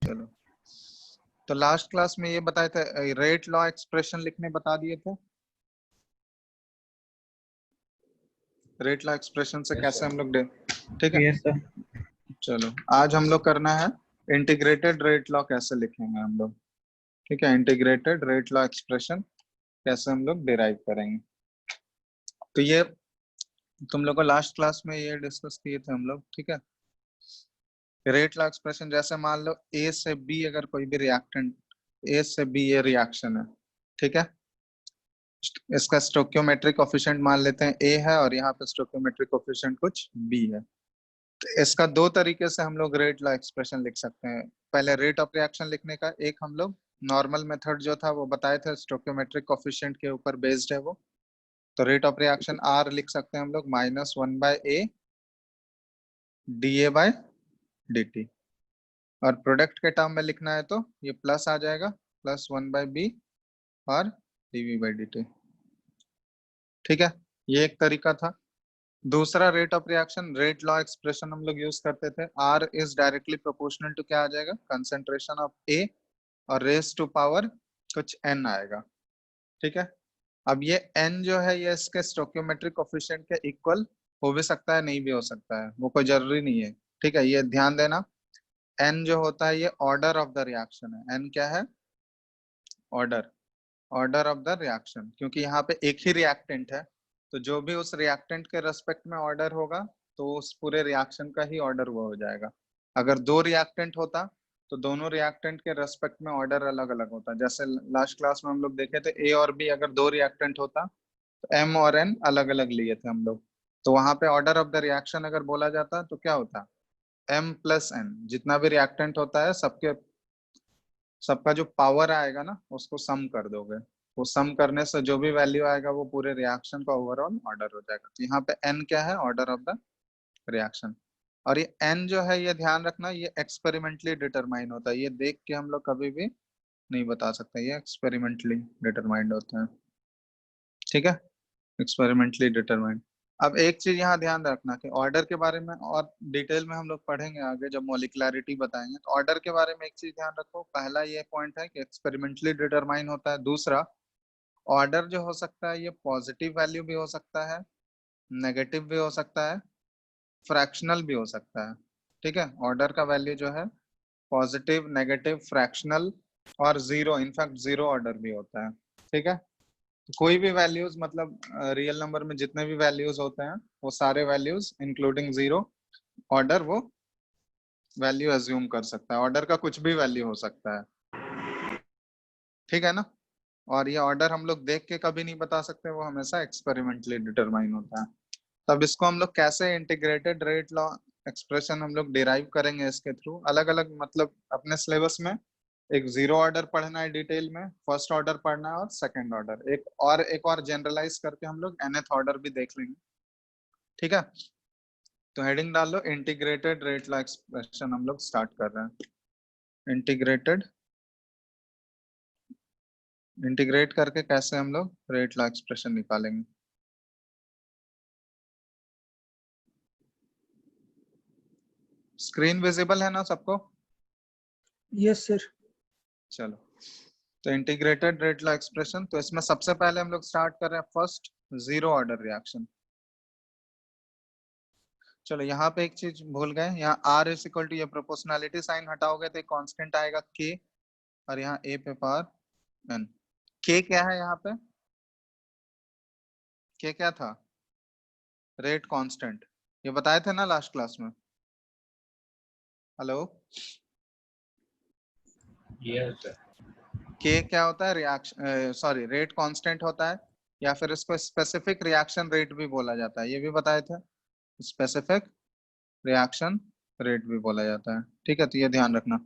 चलो, तो last class में ये बताए थे, रेट लॉ एक्सप्रेशन लिखने बता दिए थे। रेट लॉ एक्सप्रेशन से कैसे हम लोग ठीक है। Yes sir. चलो, आज हम लोग करना है इंटीग्रेटेड रेट लॉ कैसे लिखेंगे हम लोग। ठीक है, इंटीग्रेटेड रेट लॉ एक्सप्रेशन कैसे हम लोग डिराइव करेंगे। तो ये तुम लोग को लास्ट क्लास में ये डिस्कस किए थे हम लोग। ठीक है, रेट लॉ एक्सप्रेशन जैसे मान लो ए से बी अगर कोई भी रिएक्टेंट, ए से बी ये रिएक्शन है। ठीक है, इसका स्टोक्योमेट्रिक कोफिशिएंट मान लेते हैं ए है और यहाँ पे स्टोक्योमेट्रिक कोफिशिएंट कुछ बी है। तो इसका दो तरीके से हम लोग रेट लॉ एक्सप्रेशन लिख सकते हैं। पहले रेट ऑफ रिएक्शन लिखने का एक हम लोग नॉर्मल मेथड जो था वो बताए थे, स्टोक्योमेट्रिक कोफिशिएंट के ऊपर बेस्ड है वो। तो रेट ऑफ रिएक्शन आर लिख सकते हैं हम लोग -1/a dA/dt, और प्रोडक्ट के टर्म में लिखना है तो ये प्लस आ जाएगा, +1/b और dV/dt। ठीक है, ये एक तरीका था। दूसरा rate of reaction, rate law expression हम लोग यूज करते थे, R is directly proportional to क्या आ जाएगा, कंसेंट्रेशन ऑफ A, और रेस टू पावर कुछ n आएगा। ठीक है, अब ये n जो है ये इसके स्टोक्योमेट्रिक कोफिशिएंट के इक्वल हो भी सकता है, नहीं भी हो सकता है, वो कोई जरूरी नहीं है। ठीक है, ये ध्यान देना, n जो होता है ये ऑर्डर ऑफ द रिएक्शन है। n क्या है, order, order of the reaction, क्योंकि यहाँ पे एक ही रिएक्टेंट है, तो जो भी उस रिएक्टेंट के रेस्पेक्ट में ऑर्डर होगा तो उस पूरे रिएक्शन का ही ऑर्डर वो हो जाएगा। अगर दो रिएक्टेंट होता तो दोनों रिएक्टेंट के रेस्पेक्ट में ऑर्डर अलग अलग होता। जैसे लास्ट क्लास में हम लोग देखे थे ए और बी अगर दो रिएक्टेंट होता तो एम और एन अलग अलग लिए थे हम लोग, तो वहां पे ऑर्डर ऑफ द रिएक्शन अगर बोला जाता तो क्या होता, m+n, जितना भी रिएक्टेंट होता है सबके सबका जो पावर आएगा ना उसको सम कर दोगे, वो सम करने से जो भी वैल्यू आएगा वो पूरे रिएक्शन का ओवरऑल ऑर्डर हो जाएगा। तो यहाँ पे n क्या है, ऑर्डर ऑफ द रिएक्शन। और ये n जो है ये ध्यान रखना, ये एक्सपेरिमेंटली डिटरमाइन होता है, ये देख के हम लोग कभी भी नहीं बता सकते, ये एक्सपेरिमेंटली डिटरमाइंड होता है। ठीक है, एक्सपेरिमेंटली डिटरमाइंड। अब एक चीज यहाँ ध्यान रखना कि ऑर्डर के बारे में और डिटेल में हम लोग पढ़ेंगे आगे जब मॉलिक्युलैरिटी बताएंगे, तो ऑर्डर के बारे में एक चीज ध्यान रखो, पहला ये पॉइंट है कि एक्सपेरिमेंटली डिटरमाइन होता है। दूसरा, ऑर्डर जो हो सकता है ये पॉजिटिव वैल्यू भी हो सकता है, नेगेटिव भी हो सकता है, फ्रैक्शनल भी हो सकता है। ठीक है, ऑर्डर का वैल्यू जो है पॉजिटिव, नेगेटिव, फ्रैक्शनल और जीरो, इनफैक्ट जीरो ऑर्डर भी होता है। ठीक है, कोई भी वैल्यूज मतलब रियल नंबर में जितने भी वैल्यूज होते हैं वो सारे वैल्यूज इंक्लूडिंग जीरो ऑर्डर वो वैल्यू अज्यूम कर सकता है, ऑर्डर का कुछ भी वैल्यू हो सकता है। ठीक है ना, और ये ऑर्डर हम लोग देख के कभी नहीं बता सकते, वो हमेशा एक्सपेरिमेंटली डिटरमाइन होता है। तब इसको हम लोग कैसे इंटीग्रेटेड रेट लॉ एक्सप्रेशन हम लोग डिराइव करेंगे इसके थ्रू, अलग अलग मतलब अपने सिलेबस में एक जीरो ऑर्डर पढ़ना है डिटेल में, फर्स्ट ऑर्डर पढ़ना है और सेकंड ऑर्डर, एक और जनरलाइज करके हम लोग nth ऑर्डर भी देख लेंगे। ठीक है, तो हेडिंग डाल लो इंटीग्रेटेड रेट लॉ एक्सप्रेशन, हम लोग स्टार्ट कर रहे हैं। इंटीग्रेटेड, इंटीग्रेट करके कैसे हम लोग रेट लॉ एक्सप्रेशन निकालेंगे। स्क्रीन विजिबल है ना सबको? Yes sir. चलो, तो इंटीग्रेटेड रेट लॉ एक्सप्रेशन, तो इसमें सबसे पहले हम लोग स्टार्ट कर रहे हैं फर्स्ट जीरो ऑर्डर रिएक्शन। चलो, यहाँ पे एक चीज भूल गए, यहाँ R इज इक्वल टू, ये प्रोपोर्शनैलिटी साइन हटाओगे तो एक कांस्टेंट आएगा K, और यहाँ A पे पावर n। K क्या है यहाँ पे, K क्या था, रेट कांस्टेंट, ये बताए थे ना लास्ट क्लास में। Hello, yes sir. K क्या होता है, रिएक्शन सॉरी रेट कांस्टेंट होता है, या फिर इसको स्पेसिफिक रिएक्शन रेट भी बोला जाता है, ये भी बताए थे, स्पेसिफिक रिएक्शन रेट भी बोला जाता है। ठीक है, तो ये ध्यान रखना,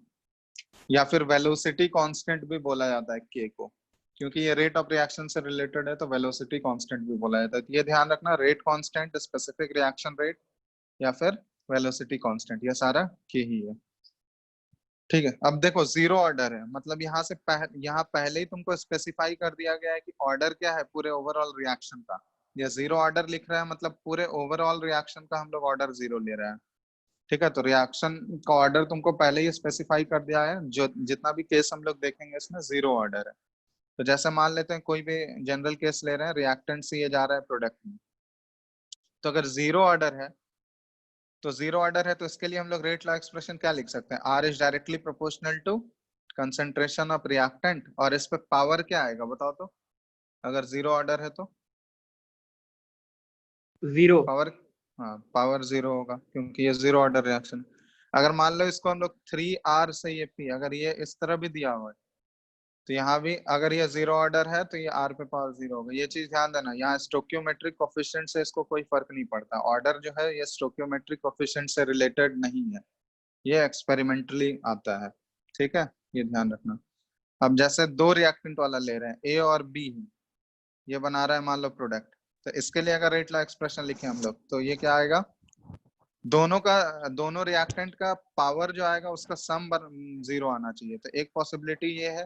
या फिर वेलोसिटी कांस्टेंट भी बोला जाता है K को, क्योंकि ये रेट ऑफ रिएक्शन से रिलेटेड है तो वेलोसिटी कांस्टेंट भी बोला जाता है। तो ये ध्यान रखना, rate constant, specific reaction rate या फिर वेलोसिटी कांस्टेंट, ये सारा K ही है। ठीक है, अब देखो जीरो ऑर्डर है, मतलब यहाँ से यहाँ पहले ही तुमको स्पेसिफाई कर दिया गया है कि ऑर्डर क्या है पूरे ओवरऑल रिएक्शन का, या जीरो ऑर्डर लिख रहा है मतलब पूरे ओवरऑल रिएक्शन का हम लोग ऑर्डर जीरो ले रहे हैं। ठीक है, तो रिएक्शन का ऑर्डर तुमको पहले ही स्पेसिफाई कर दिया है, जो जितना भी केस हम लोग देखेंगे इसमें जीरो ऑर्डर है। तो जैसे मान लेते हैं कोई भी जनरल केस ले रहे हैं, रिएक्टेंट से ये जा रहा है प्रोडक्ट में, तो अगर जीरो ऑर्डर है तो इसके लिए हम लोग रेट लॉ एक्सप्रेशन क्या लिख सकते हैं, R is directly proportional to concentration of reactant, और इस पे पावर क्या आएगा बताओ तो, अगर जीरो ऑर्डर है तो जीरो। पावर, हाँ पावर जीरो होगा क्योंकि ये जीरो ऑर्डर रिएक्शन। अगर मान लो इसको हम लोग 3R से ये P, अगर ये इस तरह भी दिया हुआ है तो यहाँ भी अगर ये जीरो ऑर्डर है तो ये R पे पावर जीरो होगा। ये चीज ध्यान देना, यहाँ स्टोक्योमेट्रिक कोफिशिएंट से इसको कोई फर्क नहीं पड़ता, ऑर्डर जो है ये स्टोक्योमेट्रिक कोफिशिएंट से रिलेटेड नहीं है, ये एक्सपेरिमेंटली आता है। ठीक है, ये ध्यान रखना। अब जैसे दो रिएक्टेंट वाला ले रहे हैं, ए और बी है, ये बना रहा है मान लो प्रोडक्ट, तो इसके लिए अगर रेट लॉ एक्सप्रेशन लिखे हम लोग तो ये क्या आएगा, दोनों रिएक्टेंट का पावर जो आएगा उसका सम जीरो आना चाहिए। तो एक पॉसिबिलिटी ये है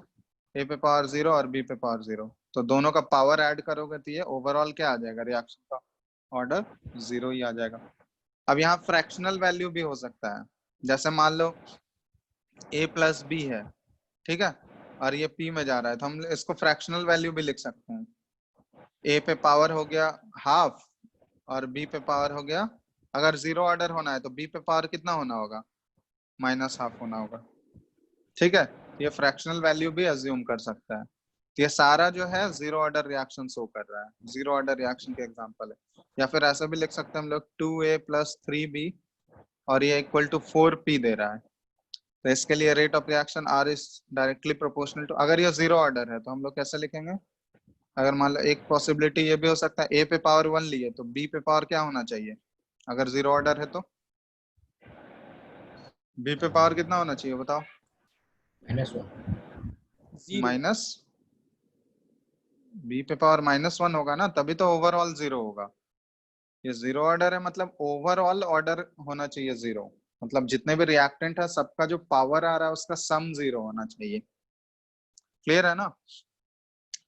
ए पे पावर जीरो और बी पे पावर जीरो, तो दोनों का पावर ऐड करोगे तो ये ओवरऑल क्या आ जाएगा, रिएक्शन का ऑर्डर जीरो ही आ जाएगा। अब यहाँ फ्रैक्शनल वैल्यू भी हो सकता है, जैसे मान लो ए प्लस बी है, ठीक है, और ये पी में जा रहा है, तो हम इसको फ्रैक्शनल वैल्यू भी लिख सकते हैं। ए पे पावर हो गया हाफ और बी पे पावर हो गया, अगर जीरो ऑर्डर होना है तो बी पे पावर कितना होना होगा, माइनस हाफ होना होगा। ठीक है, ये फ्रैक्शनल वैल्यू भी अज्यूम कर सकता है। तो ये सारा जो है जीरो ऑर्डर रिएक्शन शो कर रहा है, जीरो ऑर्डर रिएक्शन के एग्जांपल है। या फिर ऐसा भी लिख सकते हैं हम लोग 2A + 3B और ये इक्वल टू 4P दे रहा है, तो इसके लिए rate of reaction R is directly proportional to, अगर ये जीरो ऑर्डर है तो हम लोग कैसे लिखेंगे, अगर मान लो एक पॉसिबिलिटी ये भी हो सकता है ए पे पावर 1 लिए तो बी पे पावर क्या होना चाहिए, अगर जीरो ऑर्डर है तो बी पे पावर कितना होना चाहिए बताओ, -1। माइनस, बी पे पावर -1 होगा ना, तभी तो ओवरऑल जीरो होगा। ये जीरो ऑर्डर है मतलब ओवरऑल ऑर्डर होना चाहिए जीरो, मतलब जितने भी रिएक्टेंट है सबका जो पावर आ रहा है उसका सम जीरो होना चाहिए। क्लियर है ना,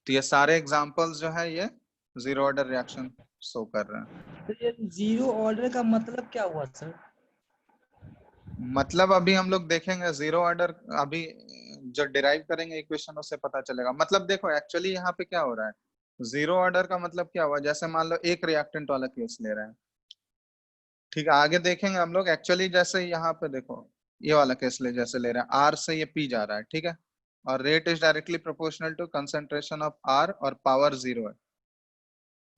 तो ये सारे एग्जांपल्स जो है ये जीरो ऑर्डर रिएक्शन शो कर रहे हैं। तो ये जीरो ऑर्डर का मतलब क्या हुआ सर? मतलब अभी हम लोग देखेंगे जीरो ऑर्डर, अभी जो डिराइव करेंगे इक्वेशन उससे पता चलेगा। मतलब देखो एक्चुअली यहाँ पे क्या हो रहा है, जीरो ऑर्डर का मतलब क्या हुआ, जैसे मान लो एक रिएक्टेंट वाला केस ले रहे हैं, ठीक है, आगे देखेंगे हम लोग। एक्चुअली जैसे यहाँ पे देखो ये वाला केस ले जैसे ले रहे हैं, आर से ये पी जा रहा है, ठीक है, और rate is directly proportional to concentration of R और पावर जीरो है।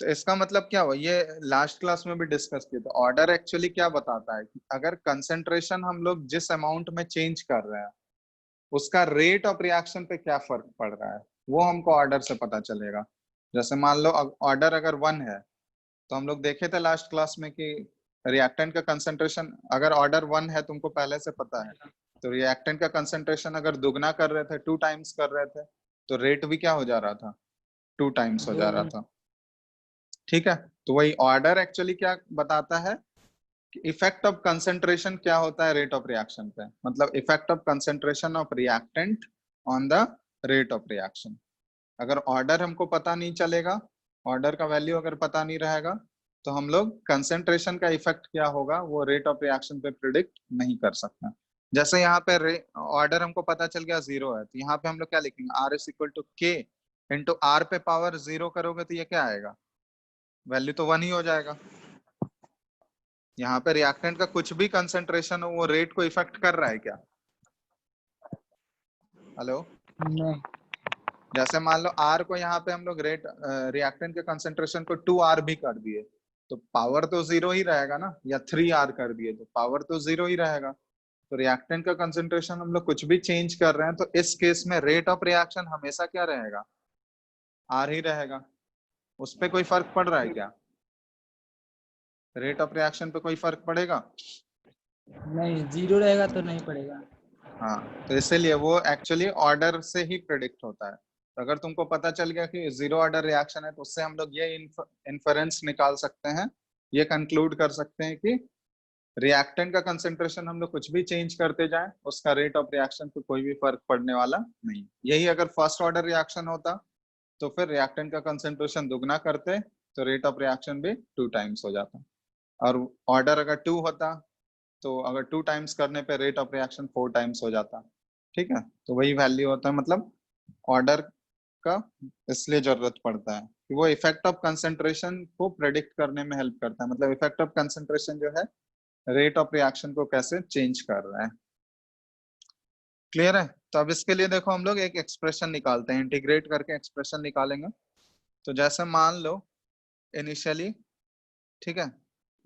तो इसका मतलब क्या हुआ, ये लास्ट क्लास में भी डिस्कस किया था। ऑर्डर एक्चुअली क्या बताता है कि अगर कंसंट्रेशन हम लोग जिस अमाउंट में चेंज कर रहे हैं उसका रेट ऑफ रिएक्शन पे क्या फर्क पड़ रहा है, वो हमको ऑर्डर से पता चलेगा। जैसे मान लो ऑर्डर अगर 1 है तो हम लोग देखे थे लास्ट क्लास में कि रिएक्टेंट का कंसंट्रेशन अगर ऑर्डर 1 है तुमको पहले से पता है, तो रिएक्टेंट का कंसंट्रेशन अगर दुगना कर रहे थे, 2 टाइम्स कर रहे थे, तो रेट भी क्या हो जा रहा था, 2 टाइम्स हो जा रहा था। ठीक है, तो वही ऑर्डर एक्चुअली क्या बताता है कि इफेक्ट ऑफ कंसंट्रेशन क्या होता है रेट ऑफ रिएक्शन पे, मतलब effect of concentration of reactant on the rate of reaction. अगर ऑर्डर हमको पता नहीं चलेगा, ऑर्डर का वैल्यू अगर पता नहीं रहेगा, तो हम लोग कंसंट्रेशन का इफेक्ट क्या होगा वो रेट ऑफ रिएक्शन पे प्रिडिक्ट नहीं कर सकते। जैसे यहाँ पे ऑर्डर हमको पता चल गया जीरो है, तो यहाँ पे हम लोग क्या लिखेंगे, R is equal to K into R पे पावर जीरो करोगे तो ये क्या आएगा, वैल्यू तो 1 ही हो जाएगा। यहाँ पे रिएक्टेंट का कुछ भी कंसंट्रेशन हो वो रेट को इफेक्ट कर रहा है क्या, हेलो, नहीं। जैसे मान लो R को यहाँ पे हम लोग रेट रिएक्टेंट के कंसंट्रेशन को 2R भी कर दिए तो पावर तो जीरो ही रहेगा ना, या 3R कर दिए तो पावर तो जीरो ही रहेगा। तो रिएक्टेंट का कंसंट्रेशन हम लोग कुछ भी चेंज कर रहे हैं तो इस केस में रेट ऑफ रिएक्शन हमेशा क्या रहेगा, R ही रहेगा। उस पर कोई फर्क पड़ रहा है क्या, रेट ऑफ रिएक्शन पे कोई फर्क पड़ेगा, नहीं, जीरो रहेगा तो नहीं पड़ेगा। हाँ, तो इसीलिए वो एक्चुअली ऑर्डर से ही प्रेडिक्ट होता है। तो अगर तुमको पता चल गया कि जीरो ऑर्डर रिएक्शन है तो उससे हम लोग ये इन्फरेंस निकाल सकते हैं, ये कंक्लूड कर सकते हैं कि रिएक्टेंट का कंसंट्रेशन हम लोग कुछ भी चेंज करते जाएं उसका रेट ऑफ रिएक्शन पे कोई भी फर्क पड़ने वाला नहीं। यही अगर फर्स्ट ऑर्डर रिएक्शन होता तो फिर रिएक्टेंट का कंसंट्रेशन दुगना करते तो रेट ऑफ रिएक्शन भी 2 टाइम्स हो जाता, और ऑर्डर अगर 2 होता तो अगर 2 टाइम्स करने पे रेट ऑफ रिएक्शन 4 टाइम्स हो जाता। ठीक है, तो वही वैल्यू होता है, मतलब ऑर्डर का इसलिए जरूरत पड़ता है कि वो इफेक्ट ऑफ कंसंट्रेशन को प्रेडिक्ट करने में हेल्प करता है, मतलब इफेक्ट ऑफ कंसंट्रेशन जो है रेट ऑफ रिएक्शन को कैसे चेंज कर रहा है। क्लियर है? तो अब इसके लिए देखो हम लोग एक एक्सप्रेशन निकालते हैं, इंटीग्रेट करके एक्सप्रेशन निकालेंगे। तो जैसे मान लो इनिशियली, ठीक है,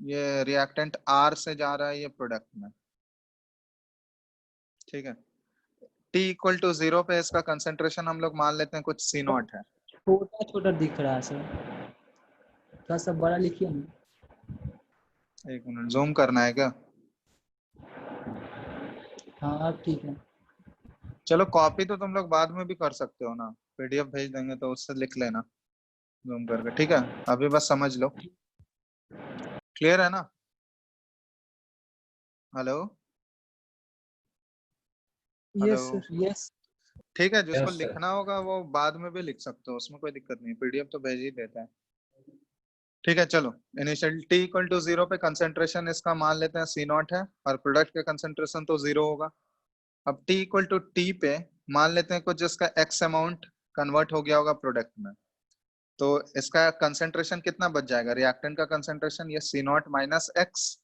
ये रिएक्टेंट आर से जा रहा है ये प्रोडक्ट में, ठीक है, T इक्वल टू 0 पे इसका कंसेंट्रेशन हम लोग मान लेते हैं कुछ C नॉट है। छोटा छोटा दिख रहा है सर, थोड़ा सा बड़ा लिखिए ना। एक मिनट, जूम करना है क्या? हाँ अब ठीक है। चलो कॉपी तो तुम लोग बाद में भी कर सकते हो ना, PDF भेज देंगे तो उससे लिख लेना जूम करके, ठीक है? अभी बस समझ लो। क्लियर है ना? Hello hello, yes sir, yes. ठीक है, जिसको Yes, sir. लिखना होगा वो बाद में भी लिख सकते हो, उसमें कोई दिक्कत नहीं, PDF तो भेज ही देता है। ठीक है, चलो इनिशियल T इक्वल टू 0 पे कंसेंट्रेशन इसका मान लेते हैं C नॉट है, और प्रोडक्ट का कंसेंट्रेशन तो 0 होगा। अब T इक्वल टू T पे मान लेते हैं कुछ इसका X अमाउंट कन्वर्ट हो गया होगा प्रोडक्ट में, तो इसका कंसेंट्रेशन कितना बच जाएगा, रिएक्टेंट का कंसेंट्रेशन ये C नॉट माइनस एक्स,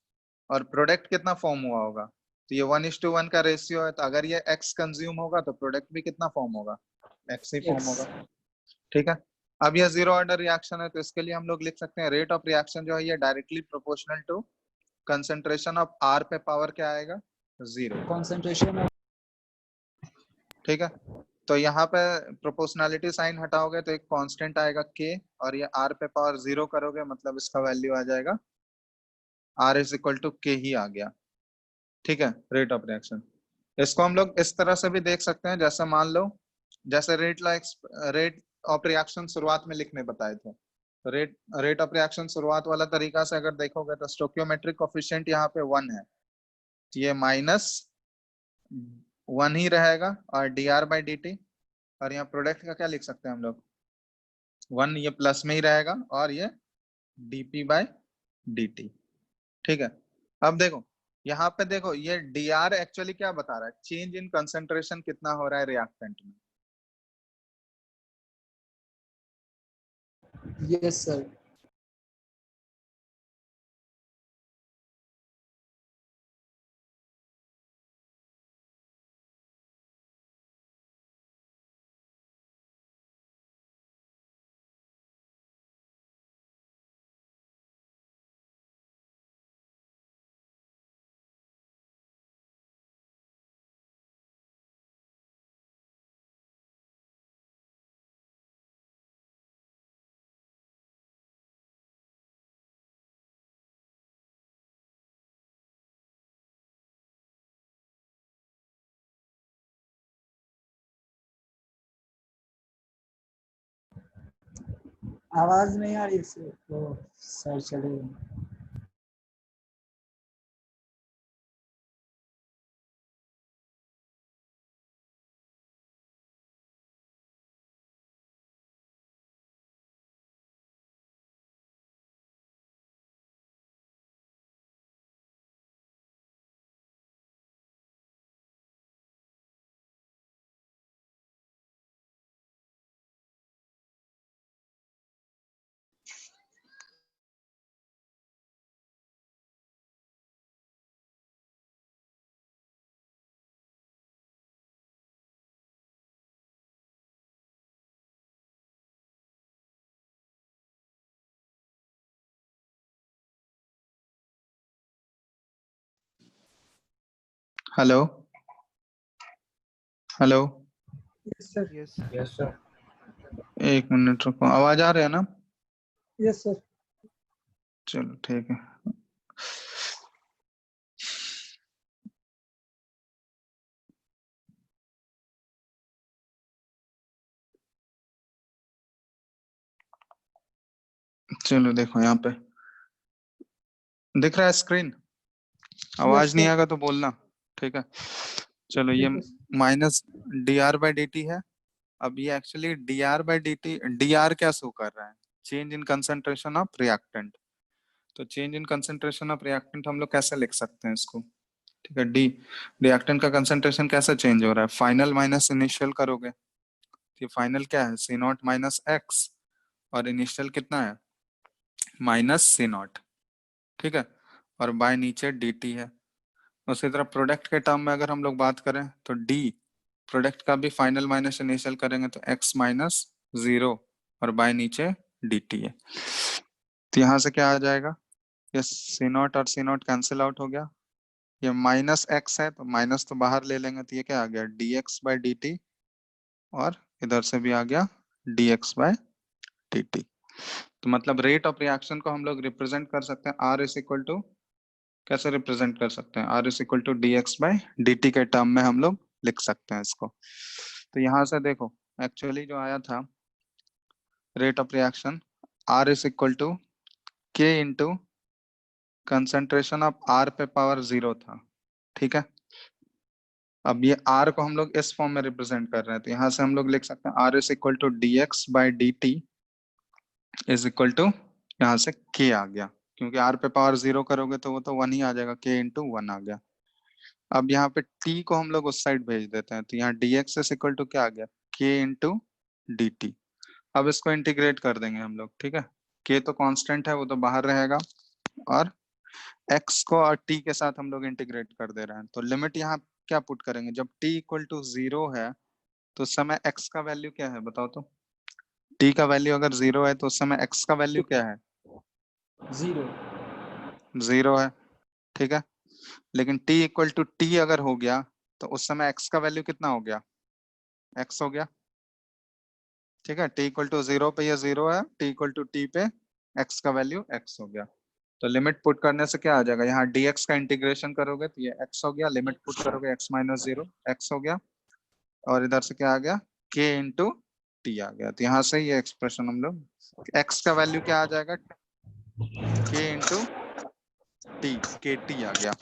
और प्रोडक्ट कितना फॉर्म हुआ होगा, तो ये 1:1 का रेशियो है, तो अगर ये X कंज्यूम होगा तो प्रोडक्ट भी कितना फॉर्म होगा, X ही फॉर्म X. होगा। ठीक है, अब ये जीरो ऑर्डर रिएक्शन है, तो इसके लिए हम लोग लिख सकते हैं रेट ऑफ रिएक्शन जो है ये directly proportional to concentration of R पे पावर क्या आएगा, 0। Concentration. ठीक है, तो यहाँ पे प्रोपोर्शनैलिटी साइन हटाओगे तो एक कांस्टेंट आएगा K, और ये R पे पावर 0 करोगे मतलब इसका वैल्यू आ जाएगा R is equal to K ही आ गया। ठीक है, रेट ऑफ रिएक्शन इसको हम लोग इस तरह से भी देख सकते हैं, जैसे मान लो जैसे रेट ऑफ रिएक्शन शुरुआत में लिखने बताए थे, तो रेट ऑफ रिएक्शन शुरुआत वाला तरीका से अगर देखोगे तो स्टोकियोमेट्रिक कोफिशिएंट यहाँ पे 1 है, तो ये -1 ही रहेगा, और dr/dt, और यहाँ प्रोडक्ट का क्या लिख सकते हैं हम लोग, 1, ये प्लस में ही रहेगा, और ये dp/dt। ठीक है, अब देखो यहाँ पे देखो ये dr एक्चुअली क्या बता रहा है, चेंज इन कंसंट्रेशन कितना हो रहा है रिएक्टेंट में। Yes, sir. आवाज नहीं आ रही सर, तो सर चलेगा। Hello hello, Yes, sir. Yes. Yes, sir. एक मिनट रुको, आवाज आ रही है ना? Yes, sir. चलो ठीक है, चलो देखो यहाँ पे दिख रहा है स्क्रीन, आवाज Yes, नहीं sir. आएगा तो बोलना। ठीक है, चलो ये ठीक है। माइनस dr/dt है। अब ये एक्चुअली dr/dt, dr क्या शो कर रहा है, change in concentration of reactant. तो change in concentration of reactant हम लोग कैसे लिख सकते हैं इसको, ठीक है। डी, रिएक्टेंट का कंसंट्रेशन कैसे चेंज हो रहा है, फाइनल माइनस इनिशियल करोगे, ये फाइनल क्या है सी नॉट माइनस एक्स, और इनिशियल कितना है माइनस सी नॉट, ठीक है, और बाय नीचे डी टी है। उसी तरह प्रोडक्ट के टर्म में अगर हम लोग बात करें तो डी, प्रोडक्ट का भी फाइनल माइनस इनिशियल करेंगे तो एक्स माइनस जीरो, और बाय नीचे डी टी है। तो यहाँ से क्या आ जाएगा, ये सी नॉट और सी नॉट कैंसिल आउट हो गया, ये माइनस एक्स है तो माइनस तो बाहर ले लेंगे, तो ये क्या आ गया D X by D T, और इधर से भी आ गया D X by D T. तो मतलब रेट ऑफ रिएक्शन को हम लोग रिप्रेजेंट कर सकते हैं, आर इज इक्वल टू, कैसे रिप्रेजेंट कर सकते हैं, R is equal to D X by D T के टर्म में हम लोग लिख सकते हैं इसको। तो यहाँ से देखो एक्चुअली जो आया था rate of reaction, R is equal to K into concentration of R पे पावर जीरो था, ठीक है। अब ये आर को हम लोग इस फॉर्म में रिप्रेजेंट कर रहे हैं, तो यहाँ से हम लोग लिख सकते हैं R is equal to D X by D T is equal to, यहाँ से के आ गया, क्योंकि आर पे पावर जीरो करोगे तो वो तो वन ही आ जाएगा, के इंटू वन आ गया। अब यहाँ पे टी को हम लोग उस साइड भेज देते हैं, तो यहाँ D X is equal to क्या आ गया के इंटू डी टी। अब इसको इंटीग्रेट कर देंगे हम लोग, ठीक है, के तो कांस्टेंट है वो तो बाहर रहेगा, और x को और t के साथ हम लोग इंटीग्रेट कर दे रहे हैं। तो लिमिट यहाँ क्या पुट करेंगे, जब t इक्वल टू जीरो है तो उस समय x का वैल्यू क्या है बताओ तो, t का वैल्यू अगर जीरो है तो उस समय x का वैल्यू क्या है, जीरो। जीरो है, ठीक है। लेकिन t इक्वल टू t अगर हो गया तो उस समय x का वैल्यू कितना हो गया, x हो गया, ठीक है। t इक्वल टू जीरो पे ये जीरो है, t इक्वल टू t पे x का वैल्यू x हो गया। तो लिमिट पुट करने से क्या आ जाएगा, यहाँ dx का इंटीग्रेशन करोगे तो ये x हो गया, लिमिट पुट करोगे x माइनस जीरो x हो गया, और इधर से क्या आ गया k इंटू टी आ गया। तो यहाँ से ये एक्सप्रेशन हम लोग, x का वैल्यू क्या आ जाएगा k इंटू टी, के टी आ गया,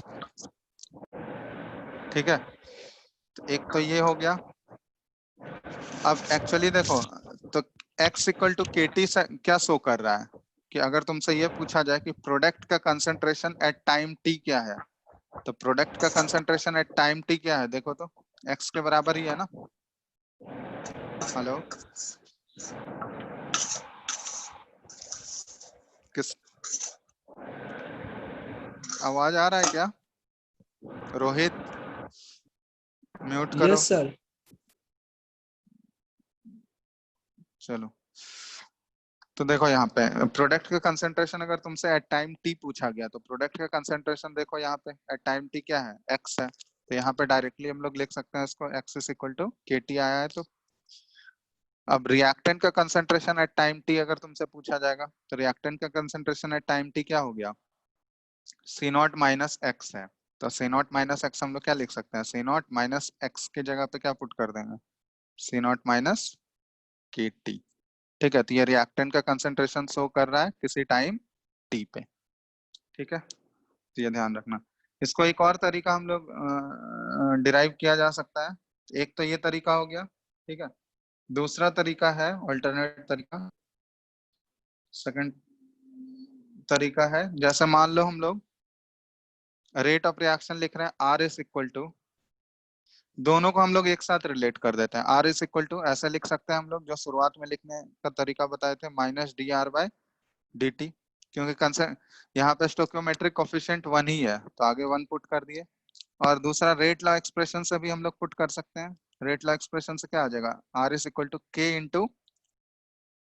ठीक है। तो एक तो ये हो गया। अब एक्चुअली देखो तो x इक्वल टू के टी क्या शो कर रहा है, कि अगर तुमसे ये पूछा जाए कि प्रोडक्ट का कंसंट्रेशन एट टाइम t क्या है, तो प्रोडक्ट का कंसंट्रेशन एट टाइम t क्या है, देखो तो x के बराबर ही है ना। हेलो, किस, आवाज आ रहा है क्या, रोहित म्यूट करो। Yes sir. चलो, तो देखो यहाँ पे प्रोडक्ट का कंसंट्रेशन अगर तुमसे एट टाइम टी पूछा गया तो प्रोडक्ट का कंसंट्रेशन देखो यहाँ पे एट टाइम टी क्या है x है, तो यहाँ पे डायरेक्टली हम लोग लिख सकते हैं इसको x इज इक्वल टू के टी आया है। तो अब रिएक्टेंट का कंसंट्रेशन एट टाइम टी अगर तुमसे पूछा जाएगा तो रिएक्टेंट का कंसंट्रेशन एट टाइम टी क्या हो गया, सी नॉट माइनस एक्स है। तो सी नॉट माइनस एक्स हम लोग क्या लिख सकते हैं, सी नॉट माइनस एक्स की जगह पे क्या पुट कर देंगे, सी नॉट माइनस के टी, ठीक है। तो ये रिएक्टेंट का कंसंट्रेशन शो कर रहा है किसी टाइम टी पे, ठीक है। तो ये ध्यान रखना। इसको एक और तरीका हम लोग डिराइव किया जा सकता है, एक तो ये तरीका हो गया, ठीक है। दूसरा तरीका है अल्टरनेट तरीका, सेकंड तरीका है, जैसे मान लो हम लोग रेट ऑफ रिएक्शन लिख रहे हैं आर इज इक्वल टू, दोनों को हम लोग एक साथ रिलेट कर देते हैं, आर इज इक्वल टू ऐसे लिख सकते हैं हम लोग जो शुरुआत में लिखने का तरीका बताए थे, minus D R by D T, क्योंकि कंसेंट यहाँ पे स्टोकियोमेट्रिक कोफिशिएंट वन ही है तो आगे वन पुट कर दिए। और दूसरा रेट लॉ एक्सप्रेशन से भी हम लोग पुट कर सकते हैं, रेट लॉ एक्सप्रेशन से क्या आ जाएगा, are is equal to K into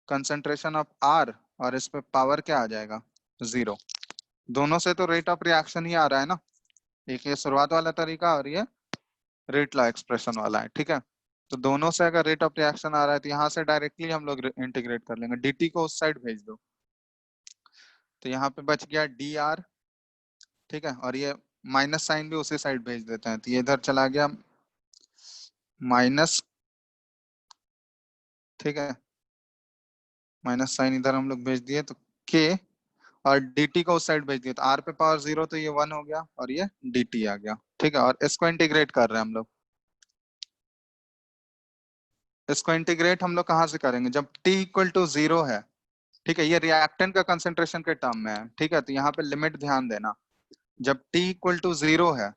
concentration of R, और इस पे पावर क्या आ जाएगा जीरो। दोनों से तो रेट ऑफ रिएक्शन ही आ रहा है ना, एक ये शुरुआत वाला तरीका और ये रेट लॉ एक्सप्रेशन वाला है, ठीक है। तो दोनों से अगर रेट ऑफ रिएक्शन आ रहा है तो यहाँ से डायरेक्टली हम लोग इंटीग्रेट कर लेंगे, dt को उस साइड भेज दो, तो यहाँ पे बच गया डी आर, ठीक है, और ये माइनस साइन भी उसी साइड भेज देते हैं, तो ये इधर चला गया माइनस, ठीक है, माइनस साइन इधर हम लोग भेज दिए तो के, और dt को उस साइड भेज दिया तो r पे पावर जीरो, तो ये वन हो गया और ये dt आ गया, ठीक है। और इसको इंटीग्रेट कर रहे हैं हम लोग, इसको इंटीग्रेट हम लोग कहाँ से करेंगे, जब t इक्वल टू जीरो है, ठीक है, ये रिएक्टेंट का कंसंट्रेशन के टर्म में है, ठीक है। तो यहाँ पे लिमिट ध्यान देना, जब t इक्वल टू जीरो है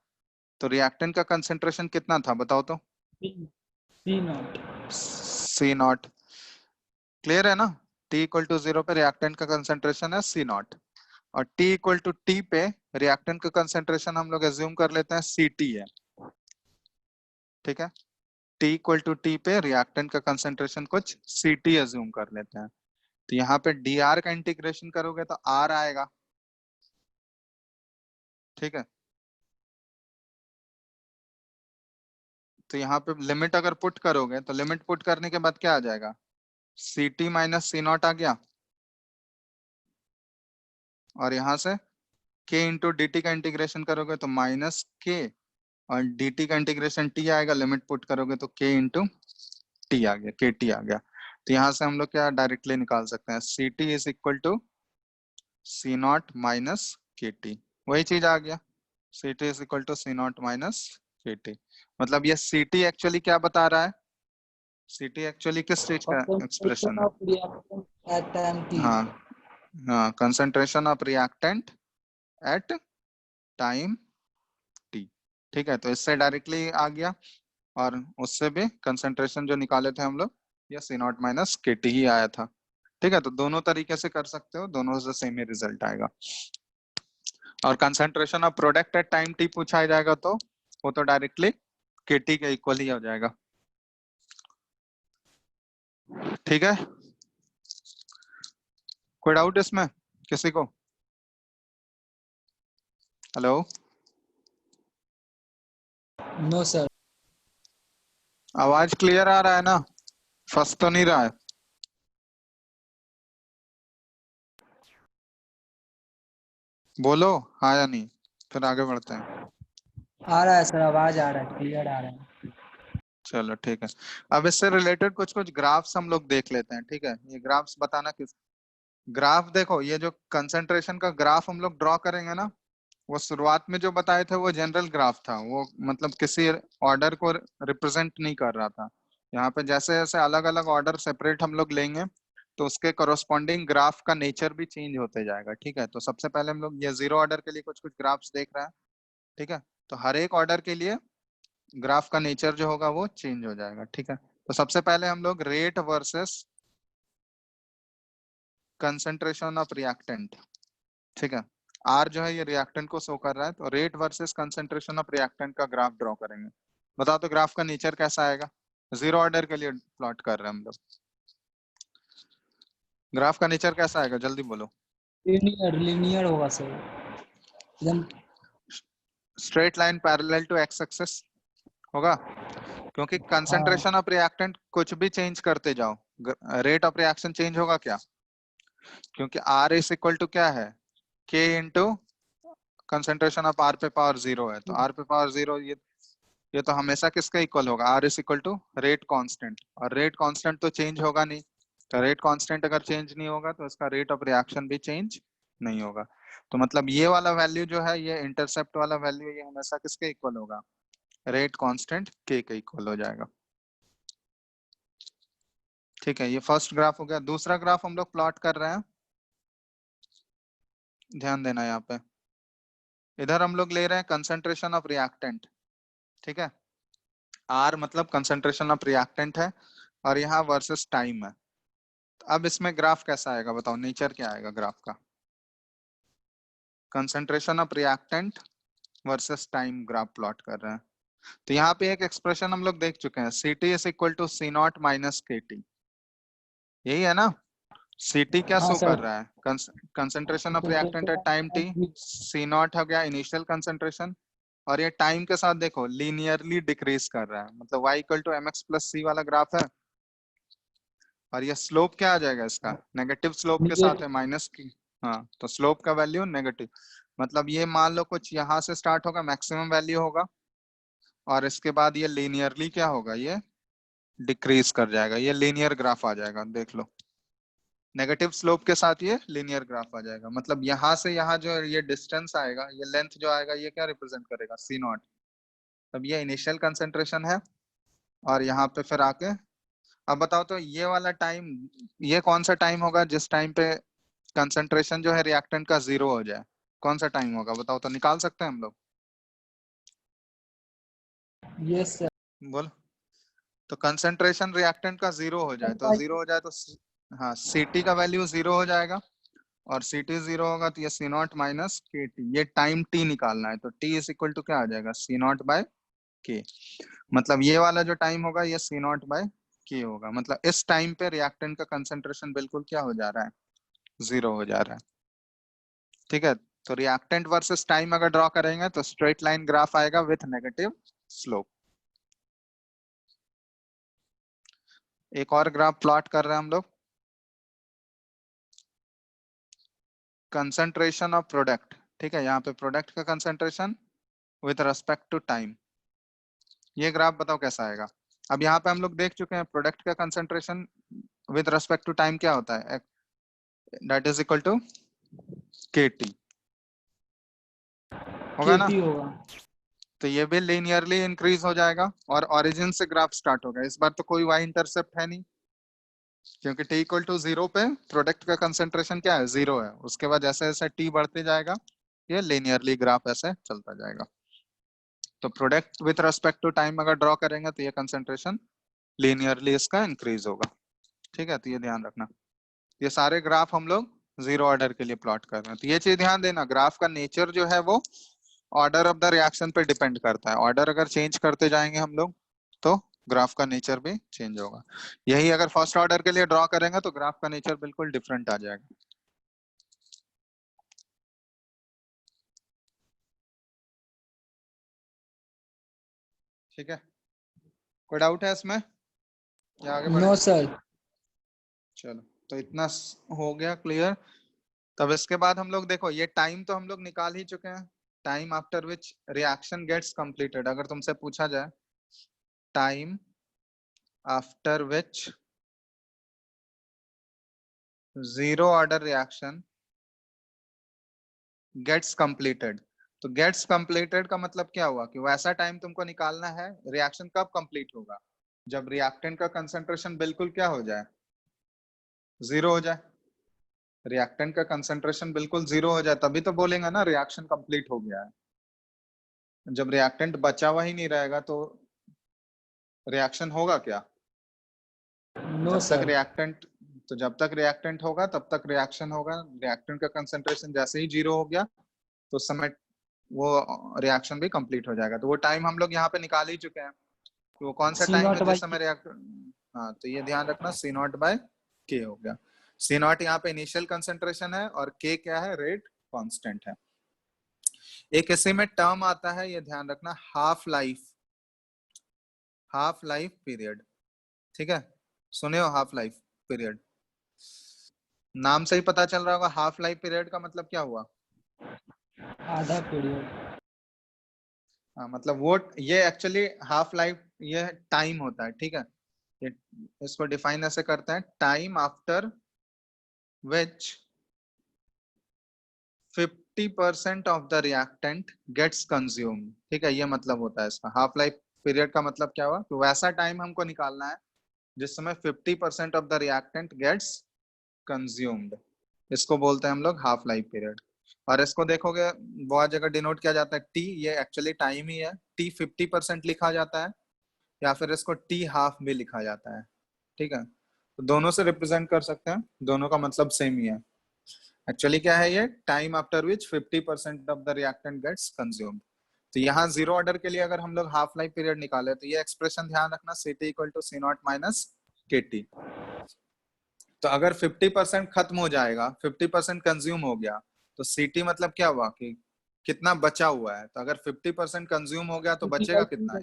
तो रिएक्टेंट का कंसेंट्रेशन कितना था बताओ तो? C naught. C naught. Clear है ना? T इक्वल टू 0 पे रिएक्टेंट का कंसेंट्रेशन है सी नॉट, और T इक्वल टू T पे रिएक्टेंट का कंसेंट्रेशन हम लोग एज्यूम कर लेते हैं Ct है। ठीक है, T इक्वल टू T पे रिएक्टेंट का कंसेंट्रेशन कुछ Ct एज्यूम कर लेते हैं। तो यहाँ पे dr का इंटीग्रेशन करोगे तो r आएगा। ठीक है, तो यहाँ पे लिमिट अगर पुट करोगे तो लिमिट पुट करने के बाद क्या आ जाएगा? Ct माइनस सी नॉट आ गया, और यहाँ से k इंटू डी टी का इंटीग्रेशन करोगे तो माइनस के, और dt का इंटीग्रेशन t आएगा, लिमिट पुट करोगे तो k इंटू टी आ गया, के टी आ गया। तो यहाँ से हम लोग क्या डायरेक्टली निकाल सकते हैं? C T is equal to C naught minus के टी, वही चीज आ गया, C T is equal to C naught minus के टी। मतलब ये सी टी एक्चुअली क्या बता रहा है? सी टी एक्चुअली किस चीज का एक्सप्रेशन कंसंट्रेशन है? Of reactant at time T. हाँ हाँ, concentration of reactant at time T. ठीक है, तो इससे डायरेक्टली आ गया, और उससे भी कंसंट्रेशन जो निकाले थे हम लोग, ये सी नॉट माइनस के टी ही आया था। ठीक है, तो दोनों तरीके से कर सकते हो, दोनों से सेम ही रिजल्ट आएगा। और concentration of product at time T पूछा जाएगा तो वो तो डायरेक्टली के टी के इक्वल ही हो जाएगा। ठीक है, कोई डाउट इसमें किसी को? Hello, no sir. आवाज क्लियर आ रहा है ना? फंस तो नहीं रहा है? बोलो हाँ या नहीं, फिर आगे बढ़ते हैं। आ रहा है सर, आवाज आ रहा है, क्लियर आ रहा है। चलो ठीक है, अब इससे रिलेटेड कुछ कुछ ग्राफ्स हम लोग देख लेते हैं। ठीक है, ये ग्राफ्स बताना किस ग्राफ, देखो ये जो कंसंट्रेशन का ग्राफ हम लोग ड्रॉ करेंगे ना, वो शुरुआत में जो बताए थे वो जनरल ग्राफ था, वो मतलब किसी ऑर्डर को रिप्रेजेंट नहीं कर रहा था। यहाँ पे जैसे जैसे अलग अलग ऑर्डर सेपरेट हम लोग लेंगे तो उसके कोरोस्पॉन्डिंग ग्राफ का नेचर भी चेंज होते जाएगा। ठीक है, तो सबसे पहले हम लोग ये जीरो ऑर्डर के लिए कुछ कुछ ग्राफ्स देख रहे हैं। ठीक है, तो हर एक ऑर्डर के लिए ग्राफ का नेचर जो होगा वो चेंज हो जाएगा। ठीक है, तो सबसे पहले हम लोग rate versus concentration of reactant. ठीक है, आर जो है ये रिएक्टेंट को शो कर रहा है, तो rate versus concentration of reactant का ग्राफ ड्रॉ करेंगे। बताओ तो ग्राफ का नेचर कैसा आएगा? जीरो ऑर्डर के लिए प्लॉट कर रहे हैं हम लोग, ग्राफ का नेचर कैसा आएगा जल्दी बोलो। लीनियर लीनियर होगा सर, एकदम। Straight line parallel to X axis होगा, क्योंकि हाँ कंसंट्रेशन ऑफ रिएक्टेंट कुछ भी चेंज करते जाओ, रेट ऑफ रिएक्शन चेंज होगा क्या? क्योंकि आर इज इक्वल टू क्या है? के इंटू कंसंट्रेशन ऑफ आर पे पावर जीरो है, तो आर पे पावर जीरो, ये तो हमेशा किसका इक्वल होगा? R is equal to rate constant, और रेट कांस्टेंट तो चेंज होगा नहीं, तो रेट कांस्टेंट अगर चेंज नहीं होगा तो इसका रेट ऑफ रिएक्शन भी चेंज नहीं होगा। तो मतलब ये वाला वैल्यू जो है, ये इंटरसेप्ट वाला वैल्यू, ये हमेशा किसके इक्वल होगा? रेट कांस्टेंट के इक्वल हो जाएगा। ठीक है, ये फर्स्ट ग्राफ हो गया। दूसरा ग्राफ हम लोग प्लॉट कर रहे हैं, ध्यान देना यहाँ पे। इधर हम लोग ले रहे हैं कंसंट्रेशन ऑफ रिएक्टेंट। ठीक है, आर मतलब कंसंट्रेशन ऑफ रिएक्टेंट है, और यहाँ वर्सेस टाइम है। अब इसमें ग्राफ कैसा आएगा बताओ, नेचर क्या आएगा ग्राफ का? Concentration of reactant versus time graph plot कर रहे हैं। तो यहाँ पे एक एक्सप्रेशन हम लोग देख चुके हैं, C T is equal to C naught minus के टी, यही है ना? सी टी क्या हाँ शो कर सर। रहा है? Concentration of reactant at time T, concentration C naught हो गया इनिशियल कंसंट्रेशन, और ये टाइम के साथ देखो लीनियरली डिक्रीज कर रहा है, मतलब y equal to M X plus C वाला ग्राफ है, और ये स्लोप क्या आ जाएगा इसका? नेगेटिव स्लोप के साथ है, माइनस की। हाँ, तो स्लोप का वैल्यू नेगेटिव, मतलब ये मान लो कुछ यहाँ से स्टार्ट होगा, मैक्सिमम वैल्यू होगा, और इसके बाद ये लीनियरली क्या होगा? ये डिक्रीज कर जाएगा, ये लीनियर ग्राफ आ जाएगा, देख लो। नेगेटिव स्लोप के साथ ये लीनियर ग्राफ आ जाएगा, मतलब यहाँ से यहाँ जो ये डिस्टेंस आएगा, ये लेंथ जो आएगा, ये क्या रिप्रेजेंट करेगा? सी नॉट। अब ये इनिशियल कंसेंट्रेशन है, और यहाँ पे फिर आके, अब बताओ तो ये वाला टाइम, ये कौन सा टाइम होगा जिस टाइम पे कंसंट्रेशन जो है रिएक्टेंट का जीरो हो जाए? कौन सा टाइम होगा बताओ तो, निकाल सकते हैं हम लोग? Yes sir. बोल। तो कंसंट्रेशन रिएक्टेंट का 0 हो जाए तो 0 हो जाए तो हाँ Ct का वैल्यू 0 हो जाएगा, और Ct 0 होगा तो ये C नॉट माइनस Kt, ये टाइम t निकालना है, तो t इज इक्वल टू क्या आ जाएगा, C नॉट बाय k। मतलब ये वाला जो टाइम होगा ये C नॉट बाय k होगा, मतलब इस टाइम पे रिएक्टेंट का कंसंट्रेशन बिल्कुल क्या हो जा रहा है, 0 हो जा रहा है। ठीक है, तो रिएक्टेंट वर्सेस टाइम अगर ड्रॉ करेंगे तो स्ट्रेट लाइन ग्राफ आएगा विथ नेगेटिव स्लोप। एक और ग्राफ प्लॉट कर रहे हैं हम लोग, कंसंट्रेशन ऑफ प्रोडक्ट। ठीक है, यहाँ पे प्रोडक्ट का concentration with respect to time, ये ग्राफ बताओ कैसा आएगा। अब यहाँ पे हम लोग देख चुके हैं प्रोडक्ट का concentration with respect to time क्या होता है, that is equal to Kt, होगा ना। केटी होगा। तो ये भी लीनियरली इंक्रीज हो जाएगा और ओरिजिन से ग्राफ स्टार्ट होगा। इस बार तो कोई y इंटरसेप्ट है नहीं, क्योंकि t इक्वल टू 0 पे प्रोडक्ट का कंसंट्रेशन क्या है, 0 है। उसके बाद जैसे जैसे t बढ़ते जाएगा ये लीनियरली ग्राफ ऐसे चलता जाएगा। तो product with respect to time अगर ड्रॉ करेंगे तो ये कंसंट्रेशन लीनियरली इसका इंक्रीज होगा। ठीक है, तो ये ध्यान रखना। ये सारे ग्राफ हम लोग 0 ऑर्डर के लिए प्लॉट कर रहे हैं, तो ये चीज ध्यान देना, ग्राफ का नेचर जो है वो ऑर्डर ऑफ द रिएक्शन पे डिपेंड करता है। ऑर्डर अगर चेंज करते जाएंगे हम लोग तो ग्राफ का नेचर भी चेंज होगा। यही अगर फर्स्ट ऑर्डर के लिए ड्रॉ करेंगे तो ग्राफ का नेचर बिल्कुल डिफरेंट आ जाएगा। ठीक है, कोई डाउट है इसमें या आगे बढ़े। No sir. चलो, तो इतना हो गया क्लियर। तब इसके बाद हम लोग देखो, ये टाइम तो हम लोग निकाल ही चुके हैं, time after which reaction gets completed. अगर तुमसे पूछा जाए time after which zero order reaction gets completed, तो गेट्स कंप्लीटेड का मतलब क्या हुआ कि वैसा टाइम तुमको निकालना है रिएक्शन कब कंप्लीट होगा, जब रिएक्टेंट का कंसंट्रेशन बिल्कुल क्या हो जाए, 0 हो जाए। रिएक्टेंट का कंसंट्रेशन बिल्कुल 0 हो जाए तभी तो बोलेंगे ना रिएक्शन कंप्लीट हो गया है। जब रिएक्टेंट बचा हुआ ही नहीं रहेगा तो रिएक्शन होगा क्या, नो जब तक सर। रिएक्टेंट, तो जब तक रिएक्टेंट होगा तब तक रिएक्शन होगा। रिएक्टेंट का कंसंट्रेशन जैसे ही 0 हो गया तो उस समय वो रिएक्शन भी कंप्लीट हो जाएगा। तो वो टाइम हम लोग यहाँ पे निकाल ही चुके हैं, तो वो कौन सा सी टाइम नॉट है बाई जिस समय रिएक्ट, हाँ तो ये ध्यान रखना C नॉट बाय K हो गया। C नॉट यहाँ पे इनिशियल कंसंट्रेशन है और K क्या है, रेट कांस्टेंट है। एक इसी में टर्म आता है, ये ध्यान रखना, half life, half life period. ठीक है, सुने हो हाफ लाइफ पीरियड, नाम से ही पता चल रहा होगा हाफ लाइफ पीरियड का मतलब क्या हुआ। आधा पीरियड। हाँ मतलब वो ये एक्चुअली हाफ लाइफ ये टाइम होता है। ठीक है, ये इसको डिफाइन ऐसे करते हैं, time after which 50% of the reactant gets consumed. ठीक है, ये मतलब होता है इसका हाफ लाइफ पीरियड का मतलब क्या हुआ, तो वैसा टाइम हमको निकालना है जिस समय 50% of the reactant gets consumed, इसको बोलते हैं हम लोग हाफ लाइफ पीरियड। और इसको देखोगे बहुत जगह डिनोट किया जाता है टी, ये एक्चुअली टाइम ही है, टी 50% लिखा जाता है या फिर इसको टी हाफ भी लिखा जाता है। ठीक है, तो दोनों से रिप्रेजेंट कर सकते हैं, दोनों का मतलब सेम ही है। एक्चुअली क्या है, ये time after which 50% of the reactant gets consumed. तो यहाँ 0 ऑर्डर के लिए अगर हम लोग हाफ लाइफ पीरियड निकाले तो ये एक्सप्रेशन ध्यान रखना, Ct equal to C naught minus Kt। तो अगर 50% खत्म हो जाएगा, 50% कंज्यूम हो गया, तो Ct मतलब क्या हुआ कि कितना बचा हुआ है। तो अगर 50% कंज्यूम हो गया तो बचेगा कितना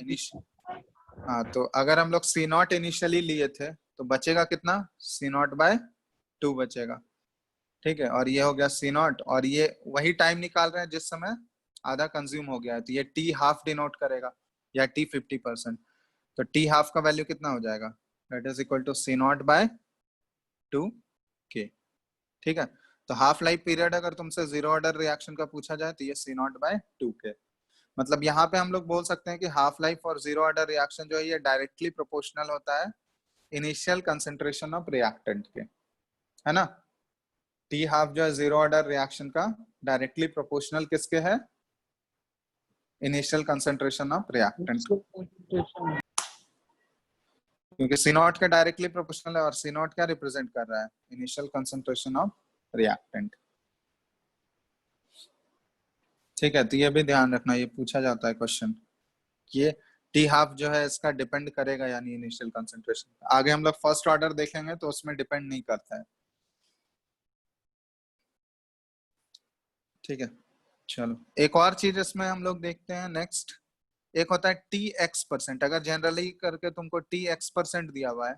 हाँ, तो अगर हम लोग C नॉट इनिशियली लिए थे तो बचेगा कितना, C नॉट बाय 2 बचेगा। ठीक है, और ये हो गया C नॉट, और ये वही टाइम निकाल रहे हैं जिस समय आधा कंज्यूम हो गया है, तो ये T हाफ डिनोट करेगा या T 50%। तो T हाफ का वैल्यू कितना हो जाएगा, that is equal to C naught by 2K। ठीक है, तो हाफ लाइफ पीरियड अगर तुमसे 0 ऑर्डर रिएक्शन का पूछा जाए तो ये C नॉट बाय 2K। मतलब यहाँ पे हम लोग बोल सकते हैं कि हाफ लाइफ और 0 ऑर्डर रिएक्शन जो है ये डायरेक्टली प्रोपोर्शनल होता है इनिशियल कंसेंट्रेशन ऑफ रिएक्टेंट के, है ना। टी हाफ जो है 0 ऑर्डर रिएक्शन का डायरेक्टली प्रोपोर्शनल किसके है, initial concentration of reactant, concentration क्योंकि सी नॉट के डायरेक्टली प्रोपोर्शनल है और सी नॉट क्या रिप्रेजेंट कर रहा है, इनिशियल कंसंट्रेशन ऑफ रिएक्टेंट। ठीक है, तो ये भी ध्यान रखना, ये पूछा जाता है क्वेश्चन, ये टी हाफ जो है इसका डिपेंड करेगा यानी इनिशियल कंसंट्रेशन। आगे हम लोग फर्स्ट ऑर्डर देखेंगे तो उसमें डिपेंड नहीं करता है। ठीक है, चलो एक और चीज इसमें हम लोग देखते हैं नेक्स्ट, एक होता है टी एक्स परसेंट। अगर जनरली करके तुमको टी एक्स परसेंट दिया हुआ है,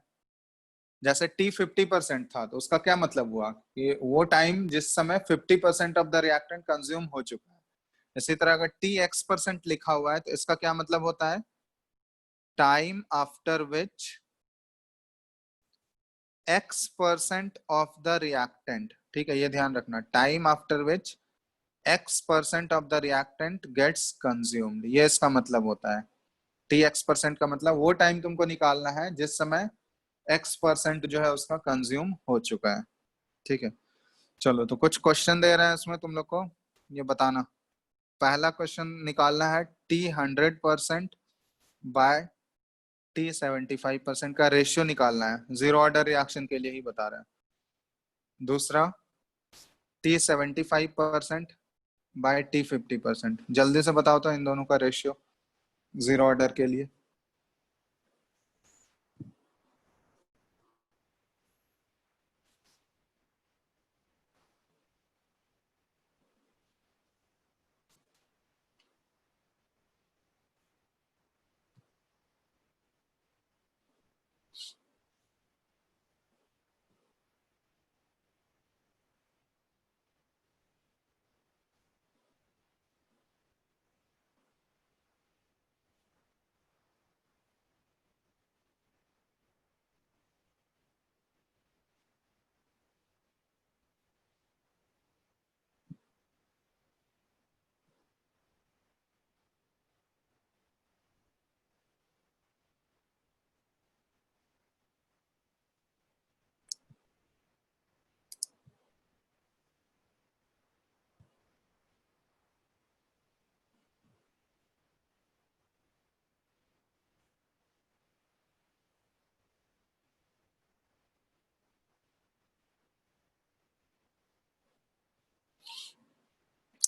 जैसे टी 50% था, तो उसका क्या मतलब हुआ कि वो टाइम जिस समय 50% ऑफ द रिएक्टेंट कंज्यूम हो चुका है। इसी तरह अगर टी एक्स परसेंट लिखा हुआ है तो इसका क्या मतलब होता है, time after which x% of the reactant. ठीक है, ये ध्यान रखना, time after which x% of the reactant gets consumed, ये इसका मतलब होता है। टी x% का मतलब वो टाइम तुमको निकालना है जिस समय x% जो है उसका कंज्यूम हो चुका है। ठीक है, चलो तो कुछ क्वेश्चन दे रहे हैं इसमें तुम लोग को, ये बताना। पहला क्वेश्चन निकालना है टी 100% बाय टी 75% का रेशियो निकालना है, जीरो ऑर्डर रिएक्शन के लिए ही बता रहे हैं। दूसरा टी 75% बाय टी 50%, जल्दी से बताओ तो इन दोनों का रेशियो जीरो ऑर्डर के लिए।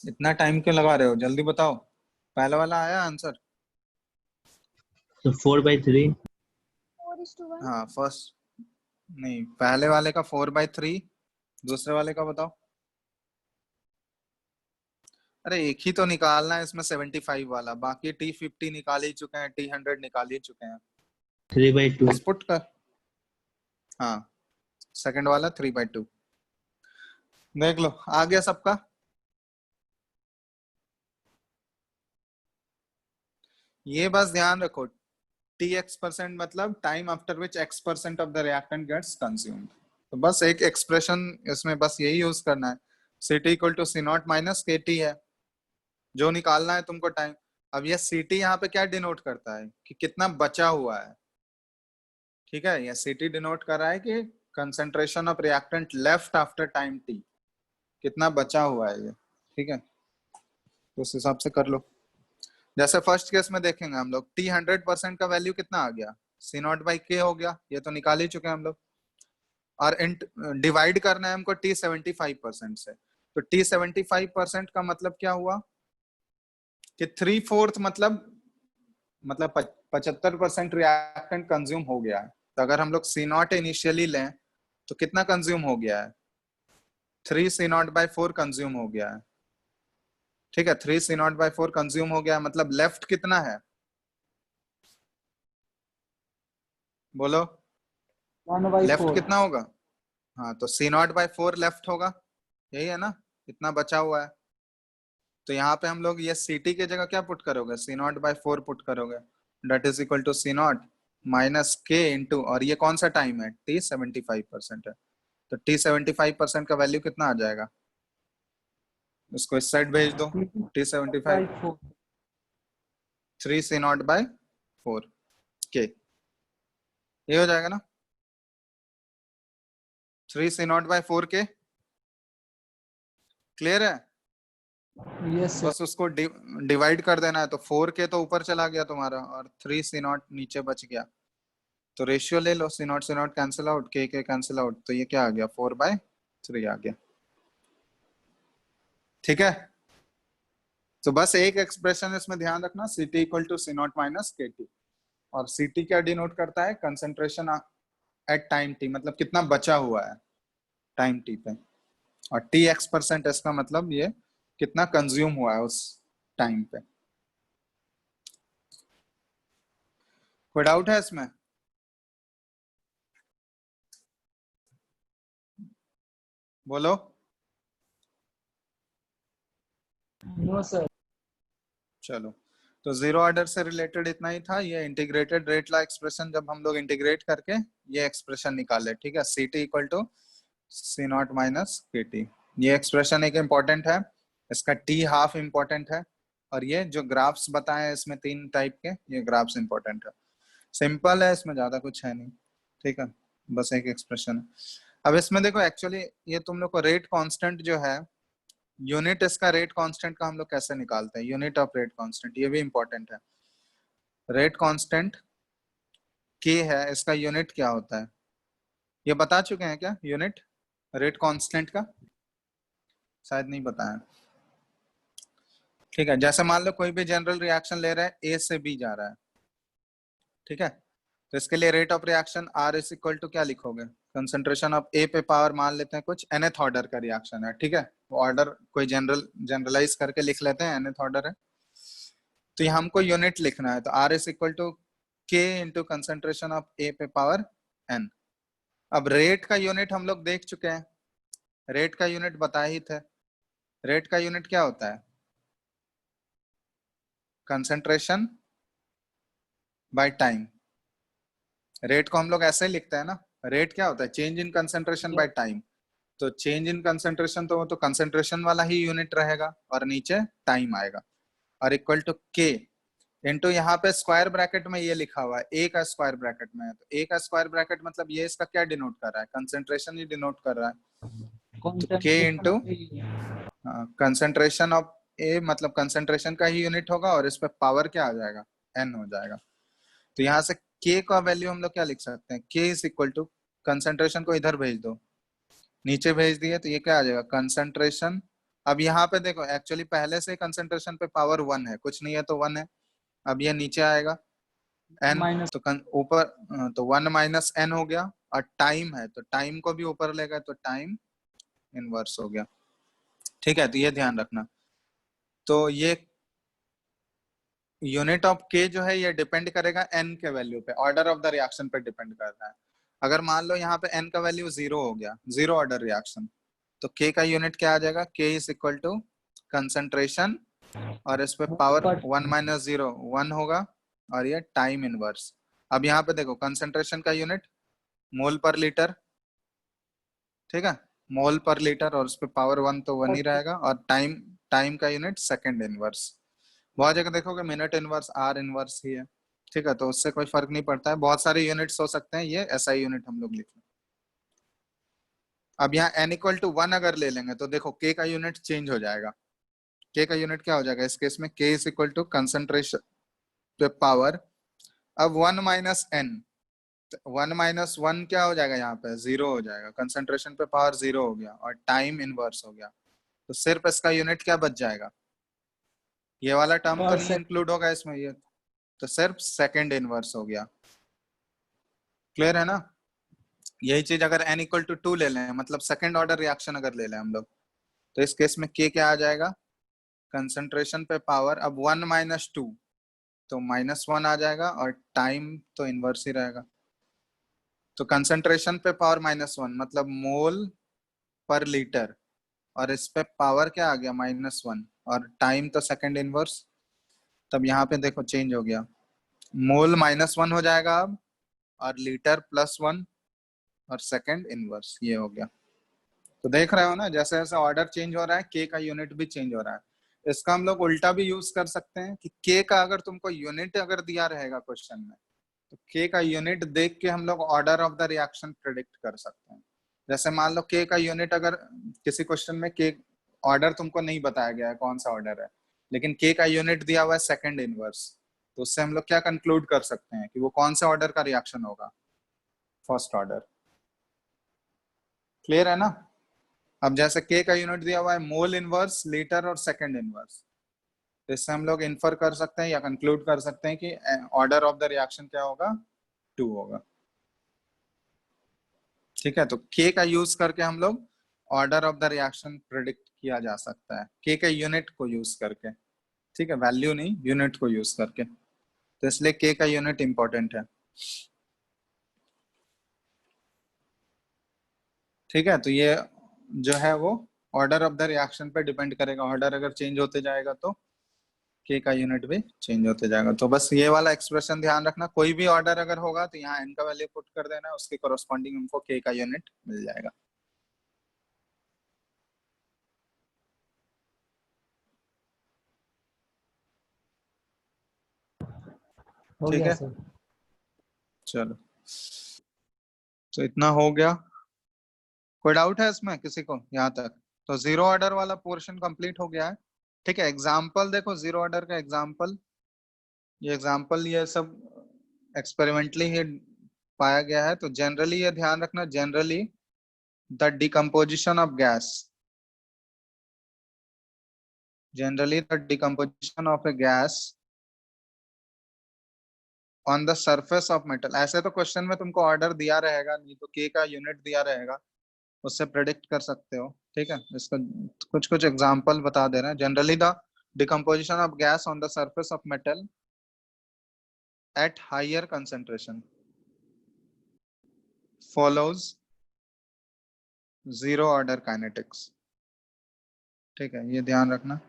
इतना टाइम क्यों लगा रहे हो, जल्दी बताओ। पहला वाला आया आंसर? So 4/3. 4:1. हाँ फर्स्ट, नहीं पहले वाले का 4/3, दूसरे वाले का बताओ। अरे एक ही तो निकालना है इसमें 75 वाला, बाकी टी 50 निकाल ही चुके हैं, टी 100 निकाल ही चुके हैं। 3/2. बस पुट कर, हाँ सेकंड वाला 3/2। देख लो आ गया सबका। ये बस ध्यान रखो, टी x% मतलब time after which x% of the reactant gets consumed. तो बस एक एक्सप्रेशन इसमें बस यही यूज करना है, ct equal to C naught minus के टी है जो निकालना है तुमको टाइम। अब ये ct यहाँ पे क्या डिनोट करता है कि कितना बचा हुआ है। ठीक है, ये ct डिनोट कर रहा है कि concentration of reactant left after time t, कितना बचा हुआ है ये। ठीक है, तो उस हिसाब से कर लो। जैसे फर्स्ट केस में देखेंगे हम लोग, टी 100% का वैल्यू कितना आ गया, सी नॉट बाई के हो गया, ये तो निकाल ही चुके हैं हम लोग। और डिवाइड करना है हमको टी 75% से, तो टी 75% का मतलब क्या हुआ कि 3/4 मतलब 75% रिएक्टेंट कंज्यूम हो गया है। तो अगर हम लोग सी नॉट इनिशियली लें तो कितना कंज्यूम हो गया है, 3 सी नॉट बाई 4 कंज्यूम हो गया है। ठीक है, 3 सी नॉट बाई 4 कंज्यूम हो गया, मतलब लेफ्ट कितना है बोलो, लेफ्ट 1/4 कितना होगा। हाँ तो सी नॉट बाई 4 लेफ्ट होगा, यही है ना, इतना बचा हुआ है। तो यहाँ पे हम लोग ये सी टी की जगह क्या पुट करोगे, सी नॉट बाई 4 पुट करोगे, that is equal to C naught minus K into, और ये कौन सा टाइम है, टी 75% है, तो टी 75% का वैल्यू कितना आ जाएगा, उसको इस साइड भेज दो, टी 75 4 3 सी नॉट बाई 4 के, ये हो जाएगा ना, 3 सी नॉट बाई 4 के। क्लियर है, यस सर। बस उसको डिवाइड कर देना है। तो 4k तो ऊपर चला गया तुम्हारा और 3 C0 नीचे बच गया। तो रेशियो ले लो, C0 कैंसिल आउट, के कैंसिल आउट, तो ये क्या आ गया 4/3 आ गया। ठीक है, तो बस एक एक्सप्रेशन इसमें ध्यान रखना, Ct equal to C0 minus KT। और Ct क्या डिनोट करता है, कंसंट्रेशन एट टाइम t, मतलब कितना बचा हुआ है टाइम t पे। और T(x%) इसका मतलब ये कितना कंज्यूम हुआ है उस टाइम पे। कोई डाउट है इसमें? बोलो। No sir. चलो, तो जीरो ऑर्डर से रिलेटेड इतना ही था। ये इंटीग्रेटेड रेट ला एक्सप्रेशन जब हम लोग इंटीग्रेट करके ये एक्सप्रेशन निकाले, ठीक है, Ct equal to C0 minus KT। ये एक्सप्रेशन एक इम्पोर्टेंट है, इसका T हाफ इम्पोर्टेंट है, और ये जो ग्राफ्स बताए हैं इसमें 3 टाइप के, ये ग्राफ्स इम्पोर्टेंट है। सिंपल है, इसमें ज्यादा कुछ है नहीं, ठीक है, बस एक एक्सप्रेशन है। अब इसमें देखो, एक्चुअली ये तुम लोग को रेट कांस्टेंट जो है, यूनिट इसका रेट कांस्टेंट का हम लोग कैसे निकालते हैं, यूनिट ऑफ रेट कांस्टेंट, ये भी इंपॉर्टेंट है। रेट कांस्टेंट के है, इसका यूनिट क्या होता है, ये बता चुके हैं क्या यूनिट रेट कांस्टेंट का? शायद नहीं बताया। ठीक है, जैसे मान लो कोई भी जनरल रिएक्शन ले रहा है, ए से बी जा रहा है, ठीक है, तो इसके लिए rate of reaction R is equal to क्या लिखोगे, कंसंट्रेशन ऑफ ए पे पावर मान लेते हैं कुछ nth ऑर्डर का रिएक्शन है, ठीक है, वो ऑर्डर कोई जनरलाइज करके लिख लेते हैं, nth ऑर्डर है। तो यहाँ हमको यूनिट लिखना है, तो R is equal to K into concentration of A पे पावर n। अब रेट का यूनिट हम लोग देख चुके हैं, रेट का यूनिट बताए ही थे। रेट का यूनिट क्या होता है, कंसंट्रेशन बाय टाइम। रेट को हम लोग ऐसे ही लिखते हैं ना, रेट क्या होता है, change in concentration by time. तो चेंज इन कंसंट्रेशन तो वो तो कंसंट्रेशन वाला ही यूनिट रहेगा, और नीचे टाइम आएगा, और इक्वल टू के इंटू यहाँ पे स्क्वायर ब्रैकेट में ये लिखा हुआ है, ए का स्क्वायर ब्रैकेट में है, तो ए का स्क्वायर ब्रैकेट मतलब ये इसका क्या डिनोट कर रहा है, कंसंट्रेशन ही डिनोट कर रहा है। तो के इंटू कंसंट्रेशन ऑफ ए, मतलब कंसंट्रेशन का ही यूनिट होगा, और इस पे पावर क्या आ जाएगा, एन हो जाएगा। तो यहाँ से के का वैल्यू हम लोग क्या लिख सकते हैं, के इज इक्वल टू, कंसंट्रेशन को इधर भेज दो, नीचे भेज दिए, तो ये क्या आ जाएगा कंसंट्रेशन। अब यहाँ पे देखो, एक्चुअली पहले से कंसंट्रेशन पे पावर 1 है, कुछ नहीं है तो 1 है। अब ये नीचे आएगा n, माइनस तो ऊपर, तो 1 माइनस n हो गया, और टाइम है तो टाइम को भी ऊपर लेगा, तो टाइम इनवर्स हो गया। ठीक है, तो ये ध्यान रखना। तो ये यूनिट ऑफ के जो है ये डिपेंड करेगा n के वैल्यू पे, ऑर्डर ऑफ द रिएक्शन पे डिपेंड करता है। अगर मान लो यहाँ पे n का वैल्यू 0 हो गया, जीरो ऑर्डर रिएक्शन, तो k का यूनिट क्या आ जाएगा, k is equal to concentration, और इस पे पावर 1 माइनस 0 1 होगा, और ये टाइम इनवर्स। अब यहाँ पे देखो, कंसंट्रेशन का यूनिट मोल पर लीटर, ठीक है, मोल पर लीटर, और उस पे पावर 1 तो 1 ही रहेगा, और टाइम का यूनिट सेकंड इनवर्स। बहुत जगह देखोगे मिनट इनवर्स, आर इनवर्स ही है, ठीक है, तो उससे कोई फर्क नहीं पड़ता है, बहुत सारे यूनिट्स हो सकते हैं, ये एसआई यूनिट हम लोग लिख लें। अब यहाँ n इक्वल टू 1 अगर ले लेंगे, तो देखो k का यूनिट चेंज हो जाएगा। k का यूनिट क्या हो जाएगा इस केस में, k is equal to concentration पे पावर, अब 1 माइनस n, 1 माइनस 1 क्या हो जाएगा, यहाँ पे 0 हो जाएगा, कंसंट्रेशन पे पावर 0 हो गया, और टाइम इनवर्स हो गया, तो सिर्फ इसका यूनिट क्या बच जाएगा, ये वाला टर्म तो नहीं इंक्लूड होगा इसमें, ये तो सिर्फ सेकंड इनवर्स हो गया। क्लियर है ना? यही चीज अगर n इक्वल टू 2 ले लें, मतलब सेकंड ऑर्डर रिएक्शन अगर ले लें हम लोग, तो इस केस में k क्या आ जाएगा, कंसंट्रेशन पे पावर, अब 1 माइनस 2 तो -1 आ जाएगा, और टाइम तो इनवर्स ही रहेगा। तो कंसंट्रेशन पे पावर -1 मतलब मोल पर लीटर, और इस पे पावर क्या आ गया -1, और टाइम तो सेकंड इनवर्स। तब यहाँ पे देखो चेंज हो गया, मोल -1 हो जाएगा अब, और लीटर +1, और सेकंड इनवर्स, ये हो गया। तो देख रहे हो ना, जैसे जैसे ऑर्डर चेंज हो रहा है, के का यूनिट भी चेंज हो रहा है। इसका हम लोग उल्टा भी यूज कर सकते हैं कि के का अगर तुमको यूनिट अगर दिया रहेगा क्वेश्चन में, तो के का यूनिट देख के हम लोग order of the reaction predict कर सकते हैं। जैसे मान लो के का यूनिट अगर किसी क्वेश्चन में के ऑर्डर तुमको नहीं बताया गया है कौन सा ऑर्डर है, लेकिन के का यूनिट दिया हुआ है सेकंड इनवर्स, तो उससे हम लोग क्या कंक्लूड कर सकते हैं कि वो कौन से ऑर्डर का रिएक्शन होगा, फर्स्ट ऑर्डर। क्लियर है ना? अब जैसे के का यूनिट दिया हुआ है मोल इनवर्स, लीटर और सेकंड इनवर्स, तो इससे हम लोग इन्फर कर सकते हैं या कंक्लूड कर सकते हैं कि ऑर्डर ऑफ द रिएक्शन क्या होगा, 2 होगा। ठीक है, तो के का यूज करके हम लोग order of the reaction predict किया जा सकता है, के के यूनिट को यूज करके। ठीक है, वैल्यू नहीं, यूनिट को यूज करके, तो इसलिए के का यूनिट इंपॉर्टेंट है। ठीक है, तो ये जो है वो ऑर्डर ऑफ द रिएक्शन पे डिपेंड करेगा, ऑर्डर अगर चेंज होते जाएगा तो के का यूनिट भी चेंज होते जाएगा। तो बस ये वाला एक्सप्रेशन ध्यान रखना, कोई भी ऑर्डर अगर होगा तो यहाँ एन का वैल्यू पुट कर देना, उसके कोरोस्पॉन्डिंग हमको के का यूनिट मिल जाएगा। हो ठीक गया है, सर। चलो तो इतना हो गया। कोई डाउट है इसमें किसी को यहाँ तक? तो जीरो ऑर्डर वाला पोर्शन कंप्लीट हो गया है। ठीक है, एग्जाम्पल देखो, जीरो ऑर्डर का एग्जाम्पल, ये एग्जाम्पल ये सब एक्सपेरिमेंटली ही पाया गया है। तो जनरली ये ध्यान रखना, generally the decomposition of gas, generally the decomposition of a gas on the surface of metal, ऐसे तो क्वेश्चन में तुमको ऑर्डर दिया रहेगा, नहीं तो के का यूनिट दिया रहेगा, उससे प्रेडिक्ट कर सकते हो। ठीक है, इसका कुछ कुछ एग्जांपल बता दे रहे हैं। Generally the decomposition of gas on the surface of metal at higher concentration follows zero order kinetics। ठीक है, ये ध्यान रखना।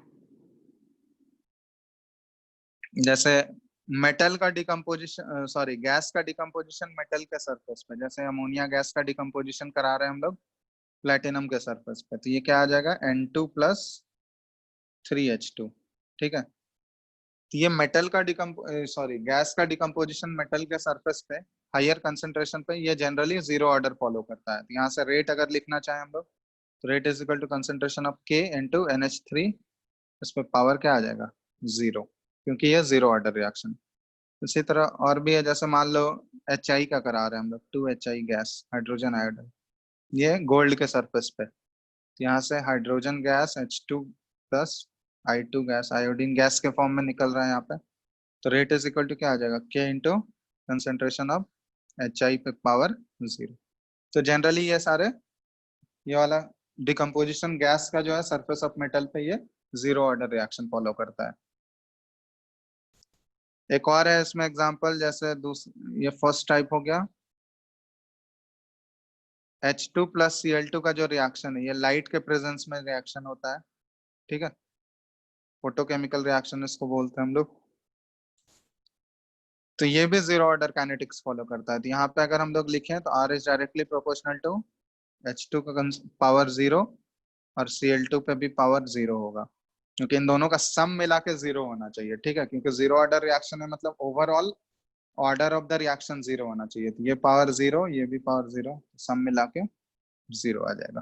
जैसे मेटल का डिकम्पोजिशन, सॉरी गैस का डिकम्पोजिशन मेटल के सरफेस पे, जैसे अमोनिया गैस का डिकम्पोजिशन करा रहे हैं हम लोग प्लेटिनम के सरफेस पे, तो ये क्या आ जाएगा, N2 प्लस 3H2। ठीक है, तो ये मेटल का सॉरी गैस का डिकम्पोजिशन मेटल के सरफेस पे हायर कंसेंट्रेशन पे, ये जनरली जीरो ऑर्डर फॉलो करता है। तो यहाँ से रेट अगर लिखना चाहें हम लोग, तो rate is equal to concentration of K into NH3, इस पे पावर क्या आ जाएगा, 0, क्योंकि ये जीरो ऑर्डर रिएक्शन। इसी तरह और भी है, जैसे मान लो HI का करा रहे हैं हम लोग, 2HI गैस हाइड्रोजन आयोडाइड, ये गोल्ड के सरफेस पे, तो यहाँ से hydrogen gas H2 plus I2 gas iodine gas के फॉर्म में निकल रहा है यहाँ पे, तो रेट इज इक्वल टू क्या आ जाएगा, K into concentration of HI पे पावर 0। तो जनरली ये सारे, ये वाला डिकम्पोजिशन गैस का जो है सरफेस ऑफ मेटल पे, ये जीरो ऑर्डर रिएक्शन फॉलो करता है। एक और है इसमें एग्जांपल, जैसे ये फर्स्ट टाइप हो गया, H2 प्लस Cl2 का जो रिएक्शन है, ये लाइट के प्रेजेंस में रिएक्शन होता है। ठीक है, फोटोकेमिकल रिएक्शन इसको बोलते हैं हम लोग। तो ये भी जीरो ऑर्डर काइनेटिक्स फॉलो करता है। तो यहाँ पे अगर हम लोग लिखें तो R is directly proportional to H2 का पावर 0 और Cl2 पे भी पावर 0 होगा, क्योंकि इन दोनों का सम मिला के 0 होना चाहिए। ठीक है, क्योंकि जीरो ऑर्डर रिएक्शन है, मतलब overall order of the reaction 0 होना चाहिए। तो ये पावर 0, ये भी पावर 0, सम मिला के 0 आ जाएगा।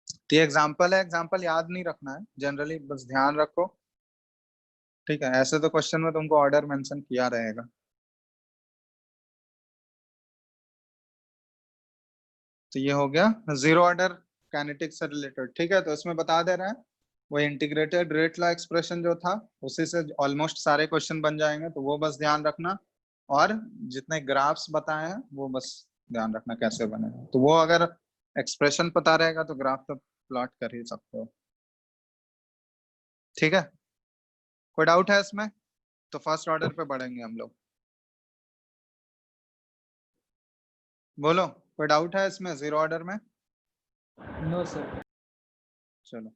तो ये एग्जाम्पल है, एग्जाम्पल याद नहीं रखना है, जनरली बस ध्यान रखो। ठीक है, ऐसे तो क्वेश्चन में तुमको ऑर्डर मेंशन किया रहेगा। तो ये हो गया जीरो ऑर्डर काइनेटिक्स से रिलेटेड। ठीक है, तो इसमें बता दे रहे हैं वो इंटीग्रेटेड रेट लॉ एक्सप्रेशन जो था, उसी से ऑलमोस्ट सारे क्वेश्चन बन जाएंगे, तो वो बस ध्यान रखना। और जितने ग्राफ्स बताए हैं वो बस ध्यान रखना कैसे बने, तो वो अगर एक्सप्रेशन पता रहेगा तो ग्राफ तो प्लॉट कर ही सकते हो। ठीक है, कोई डाउट है इसमें? तो फर्स्ट ऑर्डर पे बढ़ेंगे हम लोग, बोलो कोई डाउट है इसमें जीरो ऑर्डर में? No sir. चलो,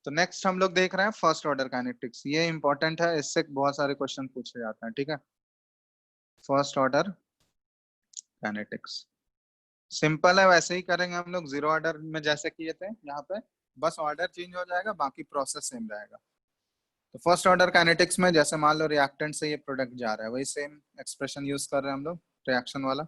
तो नेक्स्ट हम लोग देख रहे हैं फर्स्ट ऑर्डर काइनेटिक्स। ये इंपॉर्टेंट है, इससे बहुत सारे क्वेश्चन पूछे जाते हैं। ठीक है, फर्स्ट ऑर्डर काइनेटिक्स सिंपल है, वैसे ही करेंगे हम लोग जीरो ऑर्डर में जैसे किए थे यहाँ पे, बस ऑर्डर चेंज हो जाएगा, बाकी प्रोसेस सेम रहेगा। तो फर्स्ट ऑर्डर काइनेटिक्स में जैसे मान लो रिएक्टेंट से ये प्रोडक्ट जा रहा है, वही सेम एक्सप्रेशन यूज कर रहे हैं हम लोग रिएक्शन वाला।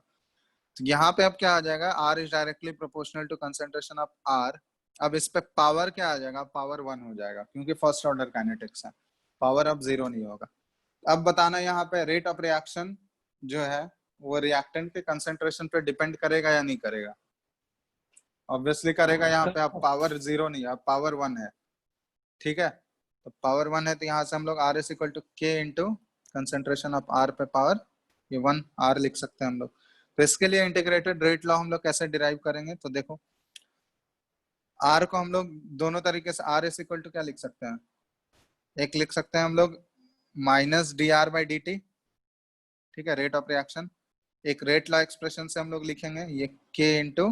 तो यहाँ पे अब क्या आ जाएगा, R is directly proportional to concentration of R अब इस पे पावर क्या आ जाएगा, पावर 1 हो जाएगा क्योंकि फर्स्ट ऑर्डर काइनेटिक्स है, पावर अब 0 नहीं होगा। अब बताना यहाँ पे रेट ऑफ रिएक्शन जो है वो रिएक्टेंट के कंसेंट्रेशन पे डिपेंड करेगा या नहीं करेगा। ऑब्वियसली करेगा, यहाँ पे अब पावर 0 नहीं है, अब पावर 1 है। ठीक है, तो पावर 1 है तो यहाँ से हम लोग are is equal to K into concentration of R पे पावर ये 1 आर लिख सकते हैं हम लोग। तो इसके लिए इंटीग्रेटेड रेट लॉ हम लोग कैसे डिराइव करेंगे, तो देखो आर को हम लोग दोनों तरीके से आर इज इक्वल टू क्या लिख सकते हैं, एक लिख सकते हैं हम लोग minus D R by D T, ठीक है, रेट ऑफ रिएक्शन। एक रेट लॉ एक्सप्रेशन से हम लोग लिखेंगे ये के इंटू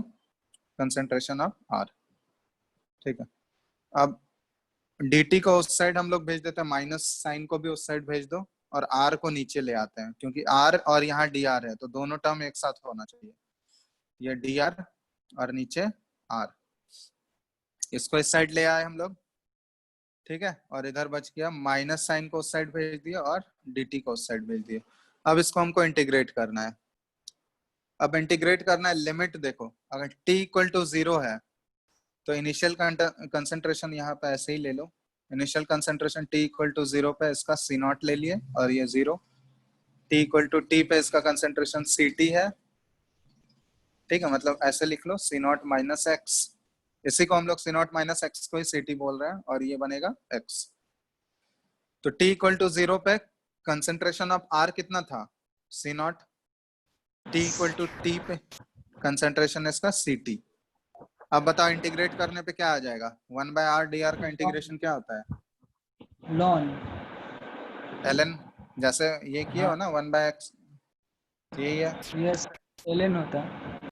कंसेंट्रेशन ऑफ आर, ठीक है। अब dt को उस साइड हम लोग भेज देते हैं, माइनस साइन को भी उस साइड भेज दो और r को नीचे ले आते हैं क्योंकि r और यहाँ dr है तो दोनों टर्म एक साथ होना चाहिए, ये dr और नीचे r, इसको इस साइड ले आए हम लोग, ठीक है। और इधर बच गया माइनस साइन को उस साइड भेज दिया और dt को उस साइड भेज दिया। अब इसको हमको इंटीग्रेट करना है। अब इंटीग्रेट करना है, लिमिट देखो अगर t इक्वल टू 0 है तो इनिशियल कंसेंट्रेशन यहाँ पे ऐसे ही ले लो, initial concentration t equal to 0 पे इसका C नॉट ले लिए और ये 0, t इक्वल टू t पे इसका कंसेंट्रेशन Ct है, ठीक है, मतलब ऐसे लिख लो C नॉट माइनस एक्स, इसी को हम लोग C नॉट माइनस एक्स को ही Ct बोल रहे हैं और ये बनेगा x। तो t इक्वल टू 0 पे कंसेंट्रेशन ऑफ r कितना था, C naught, t equal to t पे कंसेंट्रेशन इसका Ct। अब बताओ इंटीग्रेट करने पे क्या आ जाएगा, 1 बाय आर डी आर का इंटीग्रेशन क्या होता है, लॉन ln, जैसे ये किए हो ना 1 बाय एक्स, यही है, यस ln होता है।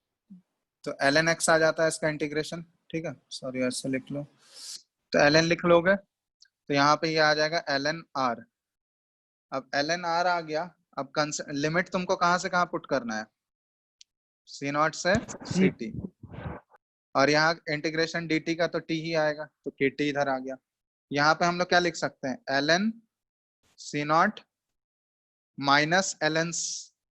तो ln x आ जाता है इसका इंटीग्रेशन, ठीक है, सॉरी ऐसे लिख लो, तो ln लिख लोगे तो यहाँ पे ये आ जाएगा ln r। अब ln r आ गया, अब लिमिट तुमको कहाँ से कहाँ पुट करना है, C नॉट से Ct, और यहाँ इंटीग्रेशन dt का तो t ही आएगा तो kt इधर आ गया। यहाँ पे हम लोग क्या लिख सकते हैं, ln C naught minus ln,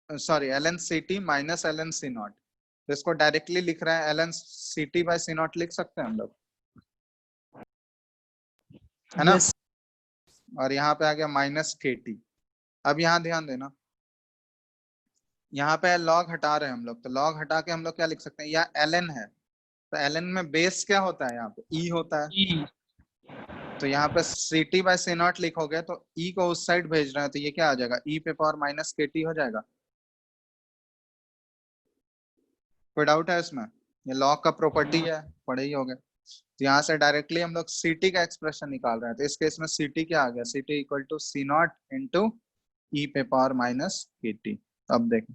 sorry ln Ct minus ln C naught, तो इसको डायरेक्टली लिख रहे हैं ln Ct by C naught लिख सकते हैं हम लोग, है ना। Yes. और यहाँ पे आ गया माइनस kt। अब यहाँ ध्यान देना, यहाँ पे लॉग हटा रहे हैं हम लोग, तो लॉग हटा के हम लोग क्या लिख सकते हैं, यहाँ ln है तो ln में बेस क्या होता है, यहाँ पे e होता है, E. तो यहाँ पे Ct बाय C नॉट लिखोगे तो e को उस साइड भेज रहे हैं तो ये क्या आ जाएगा, e पे पावर माइनस kt हो जाएगा। कोई डाउट है इसमें, ये लॉग का प्रॉपर्टी है, पढ़े ही होगे। तो यहाँ से डायरेक्टली हम लोग Ct का एक्सप्रेशन निकाल रहे हैं, तो इस केस में Ct क्या आ गया, Ct equal to C naught into e पे पावर माइनस kt। अब देखो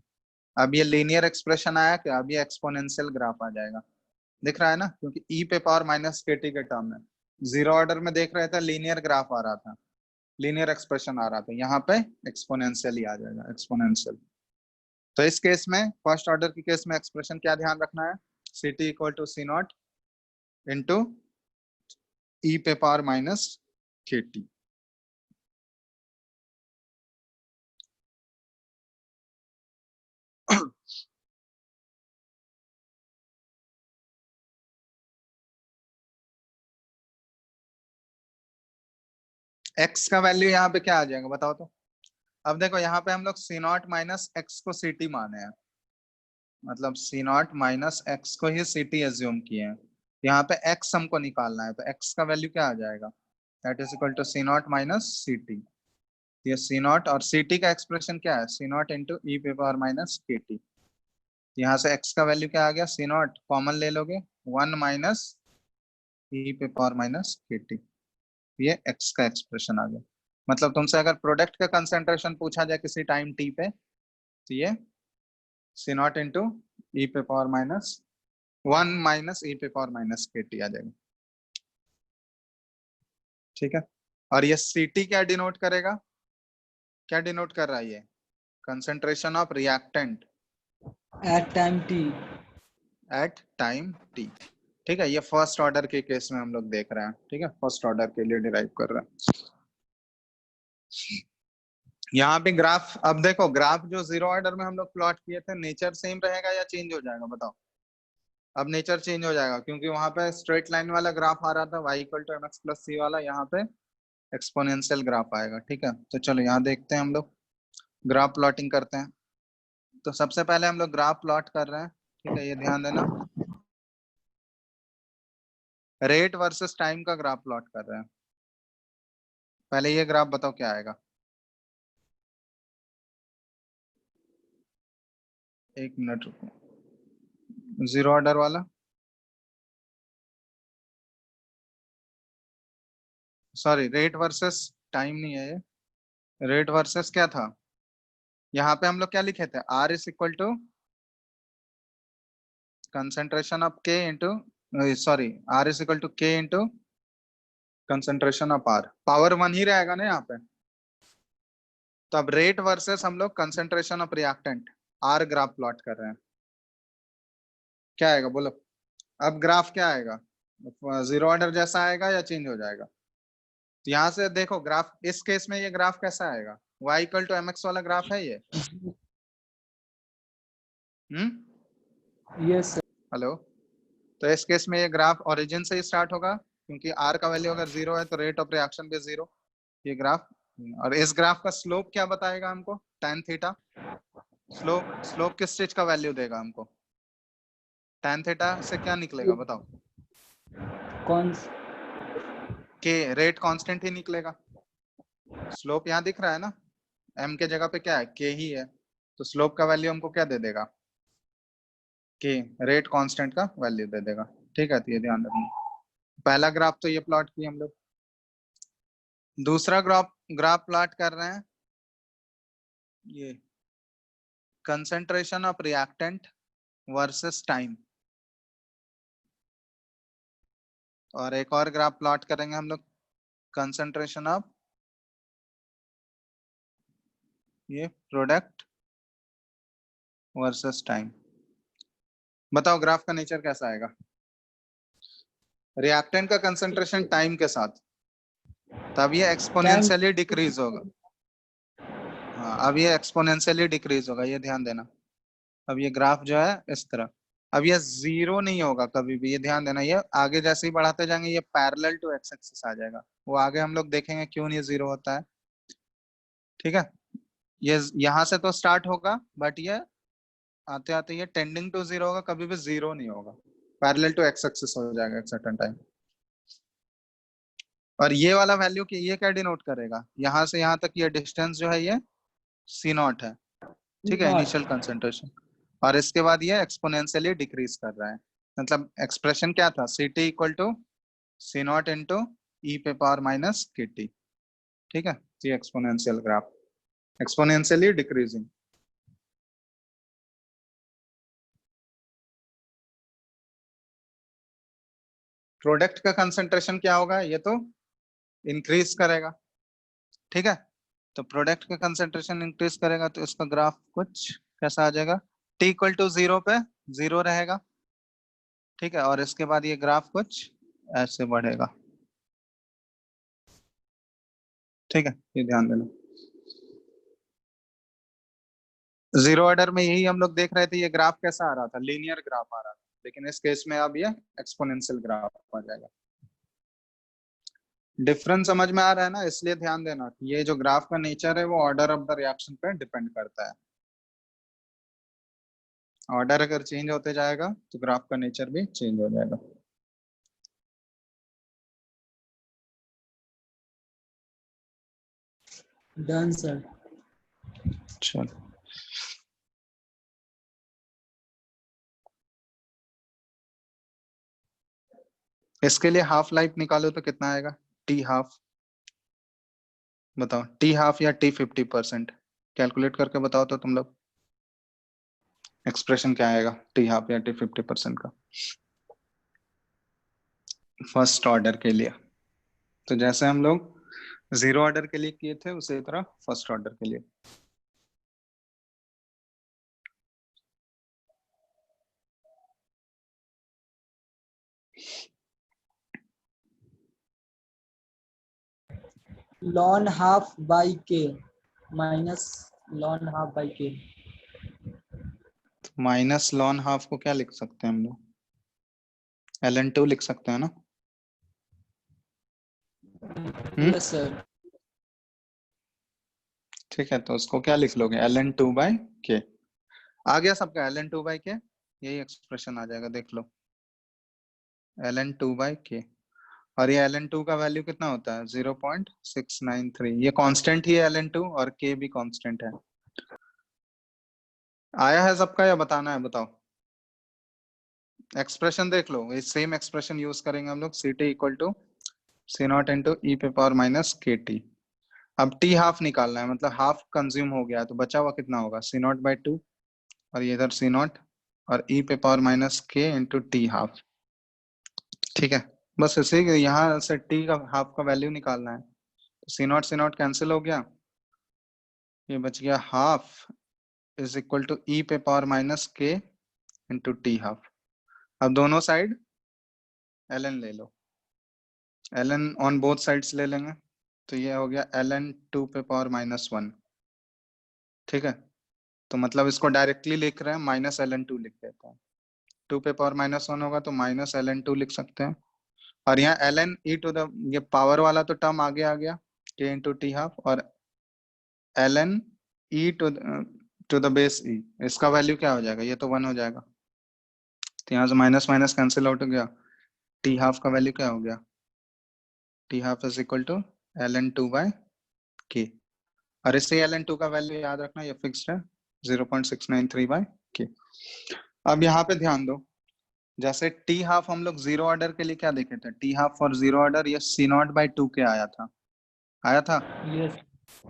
अब ये लीनियर एक्सप्रेशन आया क्या, अब ये एक्सपोनेंशियल ग्राफ आ जाएगा, दिख रहा है ना, क्योंकि e पे पावर माइनस kt के टर्म में जीरो ऑर्डर में देख रहे थे लीनियर ग्राफ आ रहा था, लीनियर एक्सप्रेशन आ रहा था, यहाँ पे एक्सपोनेंशियल ही आ जाएगा, एक्सपोनेंशियल। तो इस केस में फर्स्ट ऑर्डर की केस में एक्सप्रेशन क्या ध्यान रखना है, Ct equal to C naught into e पे पावर माइनस kt। x का वैल्यू यहाँ पे क्या आ जाएगा बताओ तो। अब देखो यहाँ पे हम लोग C नॉट माइनस एक्स को Ct माने हैं, मतलब C नॉट माइनस एक्स को ही Ct एज्यूम किए हैं, यहाँ पे x हमको निकालना है, तो x का वैल्यू क्या आ जाएगा, that is equal to C naught minus Ct। ये C नॉट और Ct का एक्सप्रेशन क्या है, C नॉट इंटू e पे पावर माइनस kt। यहाँ से x का वैल्यू क्या आ गया, C नॉट कॉमन ले लोगे 1 माइनस e पे पावर माइनस kt, ये x का एक्सप्रेशन आ गया। मतलब तुमसे अगर प्रोडक्ट का कंसेंट्रेशन पूछा जाए किसी टाइम t पे तो ये C नॉट इंटू e पे पावर माइनस 1 माइनस e पे पावर माइनस kt आ जाएगा, ठीक है। और ये Ct क्या डिनोट करेगा, क्या डिनोट कर रहा है ये, concentration of reactant At time t. At time t, ठीक है। ये फर्स्ट ऑर्डर के केस में हम लोग देख रहे हैं, ठीक है, फर्स्ट ऑर्डर के लिए डिराइव कर रहे हैं। यहाँ पे ग्राफ, अब देखो ग्राफ जो जीरो ऑर्डर में हम लोग प्लॉट किए थे नेचर सेम रहेगा या चेंज हो जाएगा बताओ, अब नेचर चेंज हो जाएगा क्योंकि वहां पे स्ट्रेट लाइन वाला ग्राफ आ रहा था y equal to mx plus c वाला, यहाँ पे एक्सपोनेंशियल ग्राफ आएगा। ठीक है, तो चलो यहाँ देखते हैं हम लोग, ग्राफ प्लॉटिंग करते हैं। तो सबसे पहले हम लोग ग्राफ प्लॉट कर रहे हैं। ठीक है, ये ध्यान देना, रेट वर्सेस टाइम का ग्राफ प्लॉट कर रहे हैं। पहले ये ग्राफ बताओ क्या आएगा। एक मिनट रुको, जीरो ऑर्डर वाला, सॉरी रेट वर्सेस टाइम नहीं है ये, रेट वर्सेस क्या था, यहाँ पे हम लोग क्या लिखे थे, R is equal to concentration of K into, sorry R is equal to K into concentration of R, power 1 ही रहेगा ना यहाँ पे। तो अब रेट वर्सेस हम लोग concentration of reactant R graph plot कर रहे हैं। क्या आएगा बोलो, अब ग्राफ क्या आएगा, जीरो ऑर्डर जैसा आएगा या चेंज हो जाएगा। तो यहाँ से देखो ग्राफ, इस केस में ये ग्राफ कैसा आएगा, y इक्वल टू mx वाला ग्राफ है ये। Yes sir. हेलो, तो इस केस में ये ग्राफ ओरिजिन से ही स्टार्ट होगा क्योंकि r का वैल्यू अगर 0 है तो रेट ऑफ रिएक्शन भी 0, ये ग्राफ। और इस ग्राफ का स्लोप क्या बताएगा हमको, tan थीटा। स्लोप किस चीज का वैल्यू देगा हमको, tan थीटा से क्या निकलेगा बताओ, कौन के रेट कांस्टेंट ही निकलेगा। स्लोप यहाँ दिख रहा है ना, m के जगह पे क्या है, k ही है, तो स्लोप का वैल्यू हमको क्या दे देगा, k, रेट कांस्टेंट का वैल्यू दे देगा। ठीक है, तो ये ध्यान रखना, पहला ग्राफ तो ये प्लॉट किया हम लोग। दूसरा ग्राफ प्लॉट कर रहे हैं, ये concentration of reactant versus time. और एक और ग्राफ प्लॉट करेंगे हम लोग, कंसंट्रेशन ऑफ ये प्रोडक्ट वर्सेस टाइम। बताओ ग्राफ का नेचर कैसा आएगा, रिएक्टेंट का कंसंट्रेशन टाइम के साथ, तब ये एक्सपोनेंशियली डिक्रीज होगा। हाँ, अब ये एक्सपोनेंशियली डिक्रीज होगा, ये ध्यान देना। अब ये ग्राफ जो है इस तरह, अब ये जीरो नहीं होगा कभी भी, ये ध्यान देना। ये आगे जैसे ही बढ़ाते जाएंगे ये पैरेलल टू एक्स एक्सिस आ जाएगा, वो आगे हम लोग देखेंगे क्यों नहीं जीरो होता है। ठीक है, ये यहाँ से तो स्टार्ट होगा बट ये आते आते ये टेंडिंग टू जीरो होगा, कभी भी जीरो नहीं होगा, पैरेलल टू एक्स एक्सिस हो जाएगा एक सर्टेन टाइम। और ये वाला वैल्यू की ये क्या डिनोट करेगा, यहाँ से यहाँ तक ये डिस्टेंस जो है ये सी नॉट है। ठीक है, इनिशियल कंसंट्रेशन, और इसके बाद ये एक्सपोनेंशियली डिक्रीज कर रहा है। मतलब एक्सप्रेशन क्या था, C T equal to C not into ई पे पावर माइनस के टी। ठीक है, ये exponential graph, exponentially decreasing. Product का कंसंट्रेशन क्या होगा, ये तो इंक्रीज करेगा। ठीक है, तो प्रोडक्ट का कंसंट्रेशन इंक्रीज करेगा तो इसका ग्राफ कुछ कैसा आ जाएगा, टी इक्वल टू जीरो पे जीरो रहेगा। ठीक है, और इसके बाद ये ग्राफ कुछ ऐसे बढ़ेगा। ठीक है, ये ध्यान देना। जीरो ऑर्डर में यही हम लोग देख रहे थे, ये ग्राफ कैसा आ रहा था, लीनियर ग्राफ आ रहा था, लेकिन इस केस में अब ये एक्सपोनेंशियल ग्राफ आ जाएगा। डिफरेंस समझ में आ रहा है ना, इसलिए ध्यान देना ये जो ग्राफ का नेचर है वो ऑर्डर ऑफ द रिएक्शन पे डिपेंड करता है। ऑर्डर अगर चेंज होते जाएगा तो ग्राफ का नेचर भी चेंज हो जाएगा। Done sir. चलो, इसके लिए हाफ लाइफ निकालो तो कितना आएगा, टी हाफ, बताओ टी हाफ या टी 50%, कैलकुलेट करके बताओ तो तुम लोग, एक्सप्रेशन क्या आएगा टी हाफ या टी 50% का फर्स्ट ऑर्डर के लिए। तो जैसे हम लोग जीरो ऑर्डर के लिए किए थे उसी तरह फर्स्ट ऑर्डर के लिए। लॉन हाफ बाई के माइनस लॉन हाफ बाई के। माइनस लॉन हाफ को क्या लिख सकते हैं हम लोग, ln2 लिख सकते हैं ना? Yes sir. ठीक है, तो उसको क्या लिख लोगे, ln2/k। आ गया सबका ln2/k, यही एक्सप्रेशन आ जाएगा, देख लो ln2/k। और ये ln2 का वैल्यू कितना होता है, 0.693। ये कांस्टेंट ही है ln2, और k भी कांस्टेंट है। आया है सबका या बताना है, बताओ। एक्सप्रेशन देख लो, ये सेम एक्सप्रेशन यूज करेंगे हम लोग, ct equal to c0 into ई पे पावर माइनस के टी। अब t हाफ निकालना है, मतलब हाफ कंज्यूम हो गया, तो बचा हुआ कितना होगा, c0/2, और ये इधर c0 और e पे power minus k into T half. ठीक है, बस इसे यहाँ से t का हाफ का वैल्यू निकालना है। तो c0 कैंसिल हो गया, ये बच गया हाफ इज इक्वल टू ई पे power minus K into T half. अब दोनों साइड ln ले लो, ln ऑन बोथ साइड्स ले लेंगे, तो ये हो गया ln 2 पे पावर -1। ठीक है, तो मतलब इसको डायरेक्टली लिख रहे हैं, -ln2 लिख देते हैं। 2 पे पावर -1 होगा तो -ln2 लिख सकते हैं। और यहाँ ln e टू द, ये पावर वाला तो टर्म आगे आ गया, k इंटू टी हाफ, और ln e to the base e, इसका वैल्यू क्या हो जाएगा, ये तो 1 हो जाएगा। तो यहाँ से माइनस माइनस कैंसिल आउट हो गया, टी हाफ का वैल्यू क्या हो गया, T half is equal to ln2/k। और इससे ln2 का वैल्यू याद रखना, ये फिक्स्ड है 0.693/k। अब यहाँ पे ध्यान दो, जैसे टी हाफ हम लोग जीरो ऑर्डर के लिए क्या देखे थे, T half for zero order ये c0/2 के आया था। यस।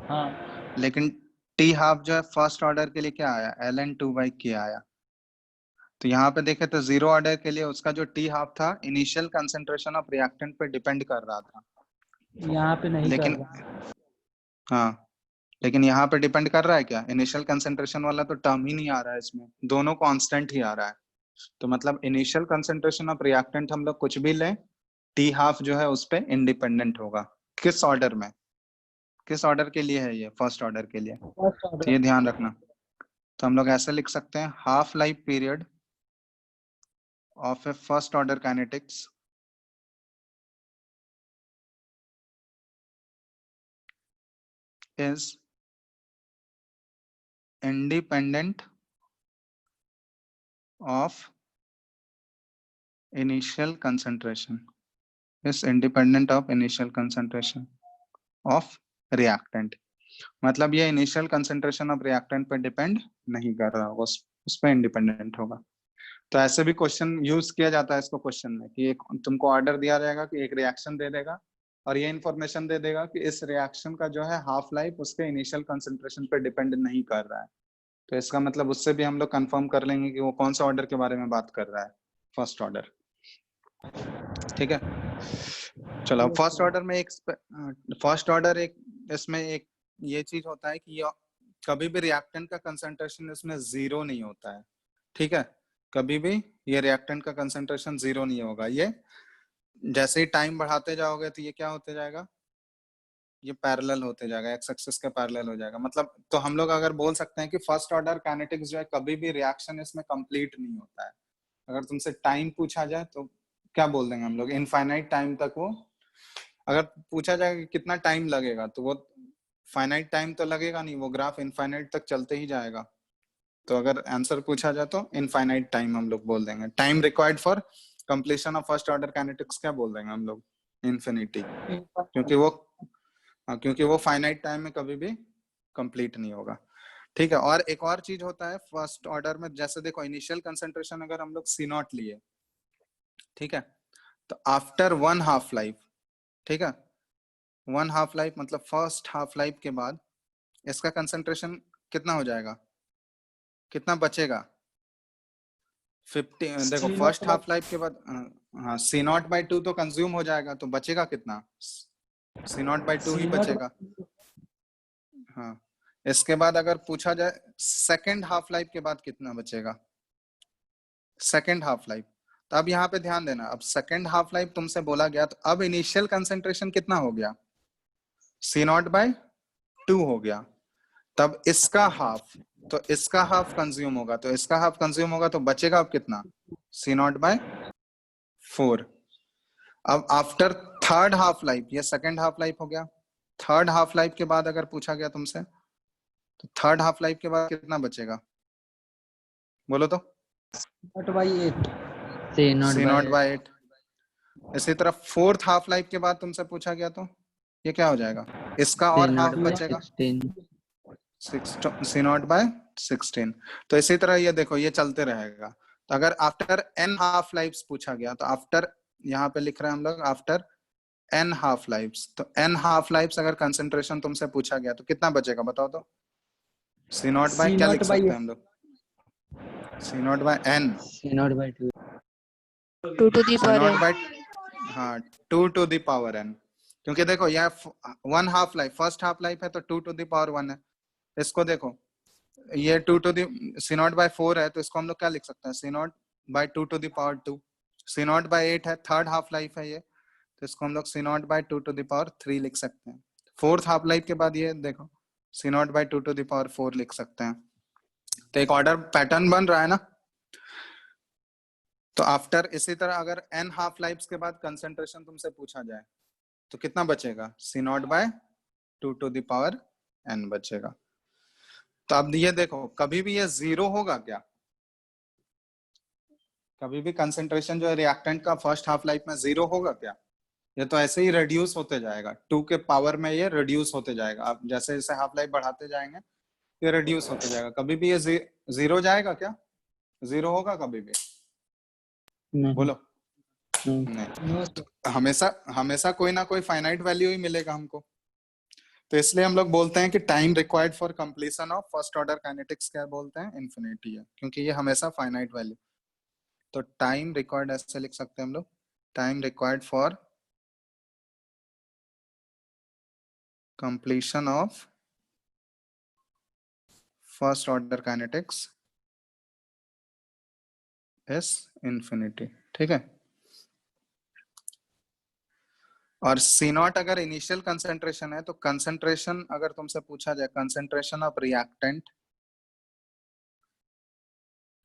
हाँ। लेकिन टी हाफ जो है फर्स्ट ऑर्डर के लिए क्या आया, ln2/k आया। तो यहाँ पे देखे तो जीरो ऑर्डर के लिए उसका जो टी हाफ था, इनिशियल कंसेंट्रेशन ऑफ रिएक्टेंट पे डिपेंड कर रहा था। यहाँ पे नहीं कर लेकिन रहा। हाँ, लेकिन यहाँ पे डिपेंड कर रहा है क्या, इनिशियल कंसेंट्रेशन वाला तो टर्म ही नहीं आ रहा है इसमें, दोनों कांस्टेंट ही आ रहा है। तो मतलब इनिशियल कंसेंट्रेशन ऑफ रिएक्टेंट हम लोग कुछ भी लें, टी हाफ जो है उस पे इंडिपेंडेंट होगा। किस ऑर्डर में, किस ऑर्डर के लिए है ये, फर्स्ट ऑर्डर के लिए, फर्स्ट तो ये ऑर्डर। ध्यान रखना। तो हम लोग ऐसे लिख सकते हैं, half life period of A first order kinetics is independent of initial concentration, is independent of initial concentration of reactant। मतलब ये इनिशियल कंसेंट्रेशन ऑफ रिएक्टेंट पे डिपेंड नहीं कर रहा होगा, उस पे इंडिपेंडेंट होगा। तो ऐसे भी क्वेश्चन यूज किया जाता है इसको क्वेश्चन में, कि एक तुमको ऑर्डर दिया जाएगा कि एक रिएक्शन दे देगा, और ये इन्फॉर्मेशन दे देगा कि इस रिएक्शन का जो है हाफ लाइफ उसके इनिशियल कंसेंट्रेशन पे डिपेंड नहीं कर रहा है। तो इसका मतलब उससे भी हम लोग कंफर्म कर लेंगे कि वो कौन सा ऑर्डर के बारे में बात कर रहा है, फर्स्ट ऑर्डर। ठीक है, चलो फर्स्ट ऑर्डर में फर्स्ट ऑर्डर एक इसमें एक ये चीज होता है कि कभी भी रिएक्टेंट का कंसंट्रेशन इसमें जीरो नहीं होता है। ठीक है, कभी भी ये रिएक्टेंट का कंसंट्रेशन जीरो नहीं होगा। ये जैसे ही टाइम बढ़ाते जाओगे तो ये क्या होते जाएगा, ये पैरेलल होते जाएगा, एक्स एक्सिस के पैरेलल हो जाएगा। मतलब तो हम लोग अगर बोल सकते हैं कि फर्स्ट ऑर्डर काइनेटिक्स जो है, कभी भी रिएक्शन इसमें कंप्लीट नहीं होता है। अगर तुमसे टाइम पूछा जाए तो क्या बोल देंगे हम लोग, इनफाइनाइट टाइम तक वो, अगर पूछा जाए कि कितना टाइम लगेगा, तो वो फाइनाइट टाइम तो लगेगा नहीं, वो ग्राफ इनफाइनाइट तक चलते ही जाएगा। तो अगर आंसर पूछा जाए तो इनफाइनाइट टाइम हम लोग बोल देंगे। Time required for completion of first order kinetics क्या बोल देंगे हम लोग, इन्फिनिटी, क्योंकि वो फाइनाइट टाइम में कभी भी कंप्लीट नहीं होगा। ठीक है, और एक और चीज होता है फर्स्ट ऑर्डर में, जैसे देखो इनिशियल कंसेंट्रेशन अगर हम लोग C0 लिए, ठीक है, तो आफ्टर वन हाफ लाइफ, ठीक है, वन हाफ लाइफ मतलब फर्स्ट हाफ लाइफ के बाद इसका कंसेंट्रेशन कितना हो जाएगा, कितना बचेगा, 50। देखो फर्स्ट हाफ लाइफ के बाद हाँ C0/2 तो कंज्यूम हो जाएगा, तो बचेगा कितना, C0/2 ही बचेगा। हाँ, इसके बाद अगर पूछा जाए सेकेंड हाफ लाइफ के बाद कितना बचेगा, सेकेंड हाफ लाइफ, तो अब यहाँ पे ध्यान देना, अब सेकेंड हाफ लाइफ तुमसे बोला गया, तो अब इनिशियल कंसेंट्रेशन कितना हो गया, C0/2 हो गया। तब इसका हाफ, तो इसका हाफ कंज्यूम होगा, तो इसका हाफ कंज्यूम होगा, तो बचेगा अब कितना, C0/4। 4। अब आफ्टर थर्ड हाफ लाइफ, ये सेकंड हाफ लाइफ हो गया। थर्ड हाफ लाइफ के बाद अगर पूछा गया तुमसे, तो थर्ड हाफ लाइफ के बाद कितना बचेगा, बोलो तो। Naught by 8। C naught C by naught by 8। इसी तरह फोर्थ हाफ लाइफ के बाद तुमसे पूछा गया तो ये क्या हो जाएगा, इसका C और हाफ naught by बचेगा, 16. सी नॉट बाय 16। तो इसी तरह ये देखो ये चलते रहेगा। तो अगर आफ्टर एन हाफ लाइफ्स पूछा गया तो आफ्टर, यहाँ पे लिख रहे हैं हम लोग आफ्टर एन हाफ लाइफ्स, तो एन हाफ लाइफ्स अगर कंसेंट्रेशन तुमसे पूछा गया तो कितना बचेगा बताओ तो। सी नॉट बाय सी क्या लिख नॉट बाई सकते हैं हम लोग, C naught by n, C naught by 2. 2 to the C power naught n. By, हाँ 2 टू द पावर एन। क्योंकि देखो यह one half life, first half life है तो 2 टू द पावर 1 है। इसको देखो ये 2 to the C naught by 4 है, तो इसको हम लोग क्या लिख सकते हैं, C naught by 2 to the power 2। C naught by 8 है, थर्ड हाफ लाइफ है ये, तो इसको हम लोग C naught by 2 to the power 3 लिख सकते हैं। फोर्थ हाफ लाइफ के बाद ये देखो C naught by 2 to the power 4 लिख सकते हैं। तो एक ऑर्डर पैटर्न बन रहा है ना। तो आफ्टर, इसी तरह अगर एन हाफ लाइफ के बाद कंसेंट्रेशन तुमसे पूछा जाए तो कितना बचेगा, C naught by 2 to the power n बचेगा। तो अब ये देखो कभी भी ये जीरो होगा क्या, कभी भी कंसेंट्रेशन जो है रिएक्टेंट का फर्स्ट हाफ लाइफ में जीरो होगा क्या, ये तो ऐसे ही रिड्यूस होते जाएगा, 2 के पावर में ये रिड्यूस होते जाएगा। आप जैसे जैसे हाफ लाइफ बढ़ाते जाएंगे ये रिड्यूस होते जाएगा। कभी भी ये जीरो जाएगा क्या, जीरो होगा कभी भी, नहीं. बोलो। No. नहीं, नो सर। हमेशा हमेशा कोई ना कोई फाइनाइट वैल्यू ही मिलेगा हमको। तो इसलिए हम लोग बोलते हैं कि time required for completion of first order kinetics क्या बोलते हैं, इन्फिनिटी है, क्योंकि ये हमेशा फाइनाइट वैल्यू। तो टाइम रिक्वायर्ड ऐसे लिख सकते हैं हम लोग, time required for completion of first order kinetics is infinity। ठीक है। और सी नॉट अगर इनिशियल कंसेंट्रेशन है, तो कंसेंट्रेशन अगर तुमसे पूछा जाए concentration of reactant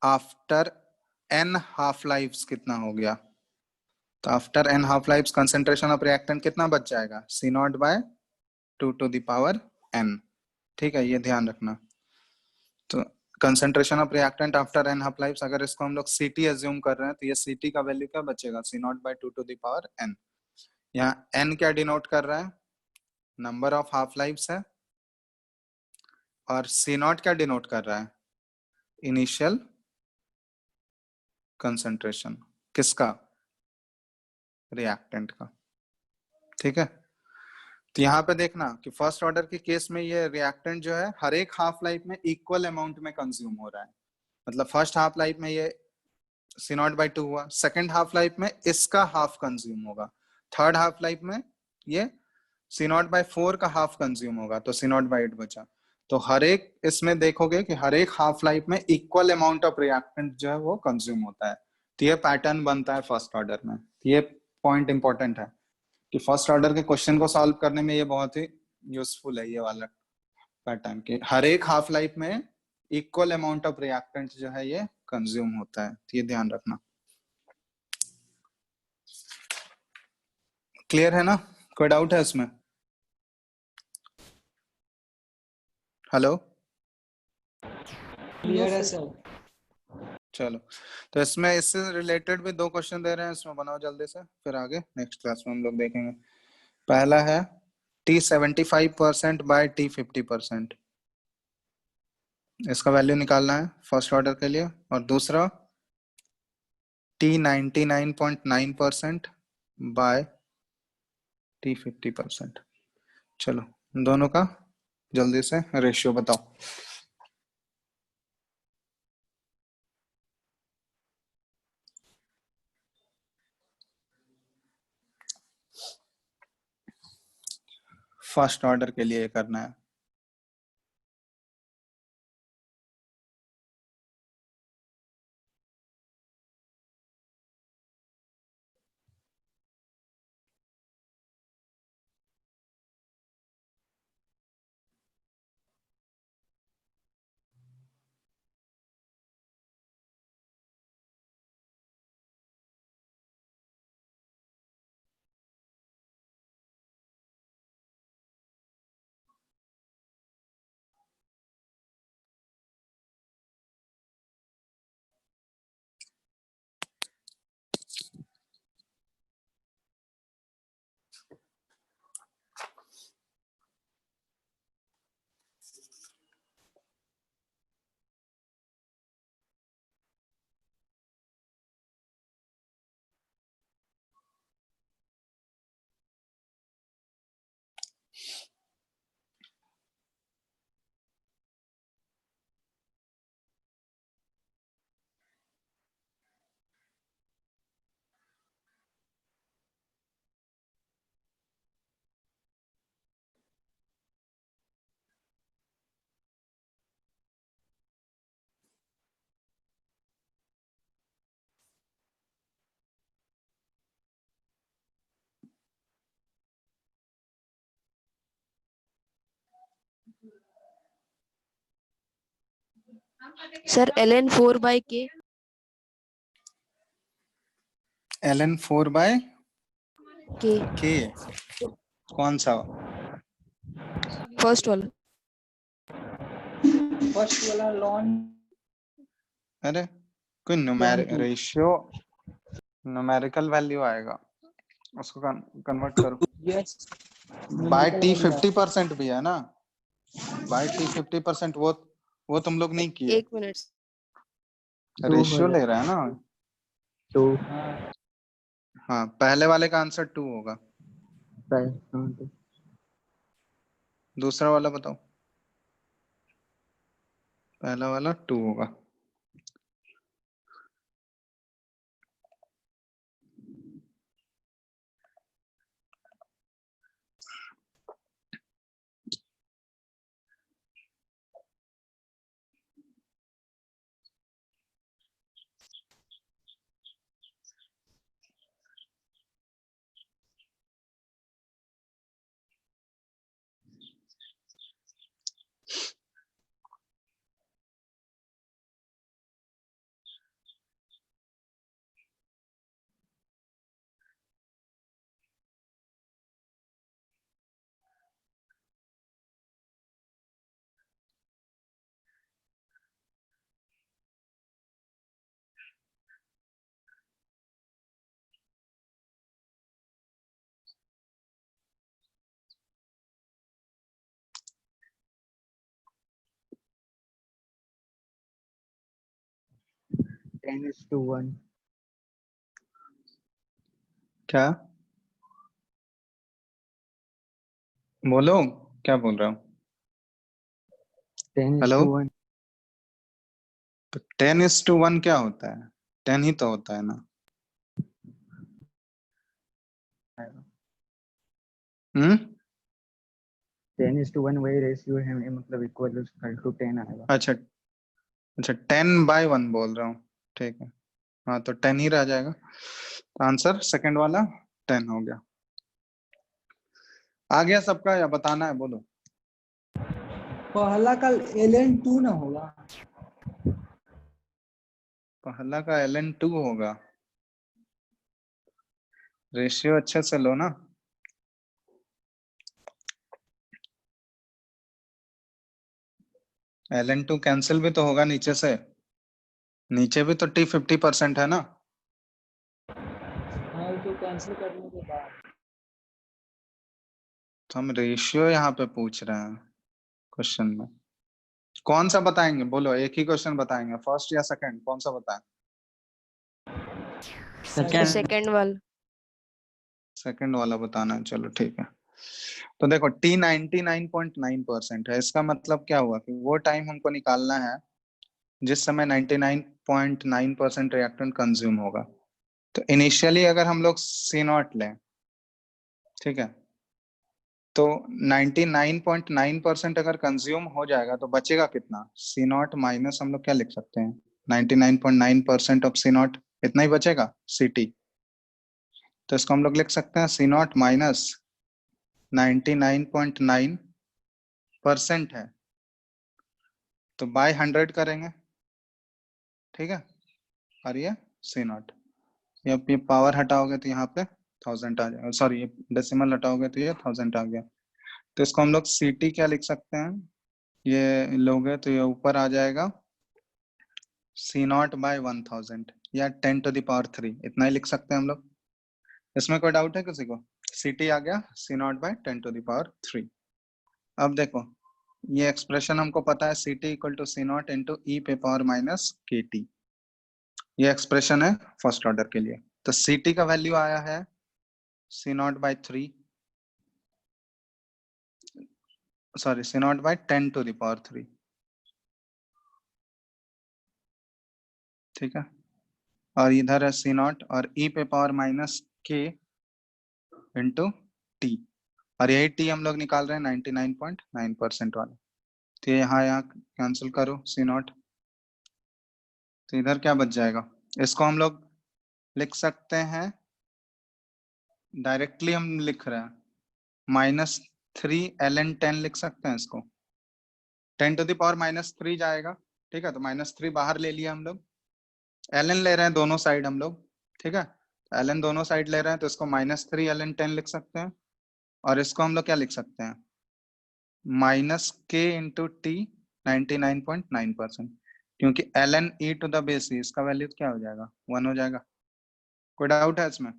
after n half lifes कितना हो गया, तो after n half lifes concentration of reactant कितना बच जाएगा, C naught by 2 to the power n. ठीक है, ये ध्यान रखना। तो concentration of reactant after n half life, अगर इसको हम लोग सीटी एज्यूम कर रहे हैं तो ये सीटी का वैल्यू क्या बचेगा, C naught by 2 to the power n. यहाँ एन क्या डिनोट कर रहा है, नंबर ऑफ हाफ लाइफ्स है, और सी नॉट क्या डिनोट कर रहा है, इनिशियल कंसेंट्रेशन किसका, रिएक्टेंट का। ठीक है। तो यहाँ पे देखना कि फर्स्ट ऑर्डर के केस में ये रिएक्टेंट जो है हर एक हाफ लाइफ में इक्वल अमाउंट में कंज्यूम हो रहा है। मतलब फर्स्ट हाफ लाइफ में ये सी नॉट बाई 2 हुआ, सेकेंड हाफ लाइफ में इसका हाफ कंज्यूम होगा, थर्ड हाफ लाइफ में ये सी नॉट बाई 4 का हाफ कंज्यूम होगा, तो सी नॉट बाई 8 बचा। तो हर एक इसमें देखोगे कि हर एक हाफ लाइफ में इक्वल अमाउंट ऑफ रिएक्टेंट जो है वो कंज्यूम होता है। तो ये पैटर्न बनता है फर्स्ट ऑर्डर में। ये पॉइंट इंपॉर्टेंट है कि फर्स्ट ऑर्डर के क्वेश्चन को सॉल्व करने में ये बहुत ही यूजफुल है, ये वाला पैटर्न कि हर एक हाफ लाइफ में इक्वल अमाउंट ऑफ रिएक्टेंट जो है ये कंज्यूम होता है। तो ये ध्यान रखना। क्लियर है ना, कोई डाउट है इसमें, हेलो। क्लियर है सर। चलो, तो इसमें इससे रिलेटेड भी दो क्वेश्चन दे रहे हैं, इसमें बनाओ जल्दी से, फिर आगे नेक्स्ट क्लास में हम लोग देखेंगे। पहला है T75% बाय T50%, इसका वैल्यू निकालना है फर्स्ट ऑर्डर के लिए। और दूसरा T99.9% बाय T50%। चलो दोनों का जल्दी से रेशियो बताओ। फर्स्ट ऑर्डर के लिए करना है। Sir ln 4/k ln 4/k k कौन सा? फर्स्ट वाला फर्स्ट वाला लॉन अरे कोई Ln2 रेशियो न्यूमेरिकल वैल्यू आएगा, उसको कन्वर्ट करो। यस बाय टी 50% भी है ना, बाय टी 50%, वो तुम लोग नहीं किए, 1 मिनट रेशियो ले रहा है ना। 2 हाँ, पहले वाले का आंसर 2 होगा। दूसरा वाला बताओ। पहला वाला 2 होगा। Ten is to one. क्या बोलो, क्या बोल रहा हूँ? 10 is हेलो, to 1। तो 10:1 क्या होता है? 10 ही तो होता है ना। हम्म 10 is to 1 वही रेशियो है, मतलब इक्वल टू 10 आएगा। अच्छा अच्छा, 10/1 बोल रहा हूँ, ठीक है। हाँ, तो 10 ही रह जाएगा। तो आंसर सेकंड वाला 10 हो गया। आ गया सबका या बताना है? बोलो। पहला का ln2 ना होगा। पहला का ln2 होगा। रेशियो अच्छे से लो ना। ln2 कैंसिल भी तो होगा नीचे से, नीचे भी तो t 50% है ना। हाँ तो कैंसिल करने के बाद तो हम रेशियो यहाँ पे पूछ रहे हैं क्वेश्चन में। कौन सा बताएंगे? बोलो, एक ही क्वेश्चन बताएंगे, फर्स्ट या सेकंड, कौन सा बताएं? सेकंड वाला सेकंड वाला बताना है, चलो ठीक है। तो देखो t 99.9% है, इसका मतलब क्या हुआ कि वो टाइम हमको निकालना है जिस समय 99.9% रिएक्टेंट कंज्यूम होगा। तो इनिशियली अगर हम लोग C0 लें, ठीक है, तो 99.9% अगर कंज्यूम हो जाएगा तो बचेगा कितना? C0 माइनस, हम लोग क्या लिख सकते हैं, 99.9% ऑफ C0, इतना ही बचेगा CT। तो इसको हम लोग लिख सकते हैं C0 माइनस 99.9% है, तो बाय 100 करेंगे, ठीक है। और ये C0, ये पावर हटाओगे तो यहाँ पे 1000 आ जाएगा, सॉरी ये डेसिमल हटाओगे तो ये 1000 आ गया। तो इसको हम लोग CT क्या लिख सकते हैं, ये लोगे तो ये ऊपर आ जाएगा C0/1000 या 10⁻3, इतना ही लिख सकते हैं हम लोग। इसमें कोई डाउट है किसी को? CT आ गया C0/10⁻3। अब देखो, ये एक्सप्रेशन हमको पता है, CT equal to C0 into e⁻−KT। ये एक्सप्रेशन है फर्स्ट ऑर्डर के लिए। तो CT का वैल्यू आया है C0/3, सॉरी C0/10⁻3, ठीक है। और इधर है C0 और e⁻−K इंटू T, और यही T हम लोग निकाल रहे हैं 99.9% वाला। तो यहाँ कैंसिल करो C0, तो इधर क्या बच जाएगा? इसको हम लोग लिख सकते हैं, डायरेक्टली हम लिख रहे हैं -3 ln 10 लिख सकते हैं इसको। 10⁻³ जाएगा ठीक है, तो -3 बाहर ले लिया हम लोग, ln ले रहे हैं दोनों साइड हम लोग, ठीक है, ln दोनों साइड ले रहे हैं तो इसको -3 ln 10 लिख सकते हैं, और इसको हम लोग क्या लिख सकते हैं, -k इंटू टी 99.9%, क्योंकि ln e to the base e इसका वैल्यू क्या हो जाएगा, 1 हो जाएगा। कोई डाउट है इसमें?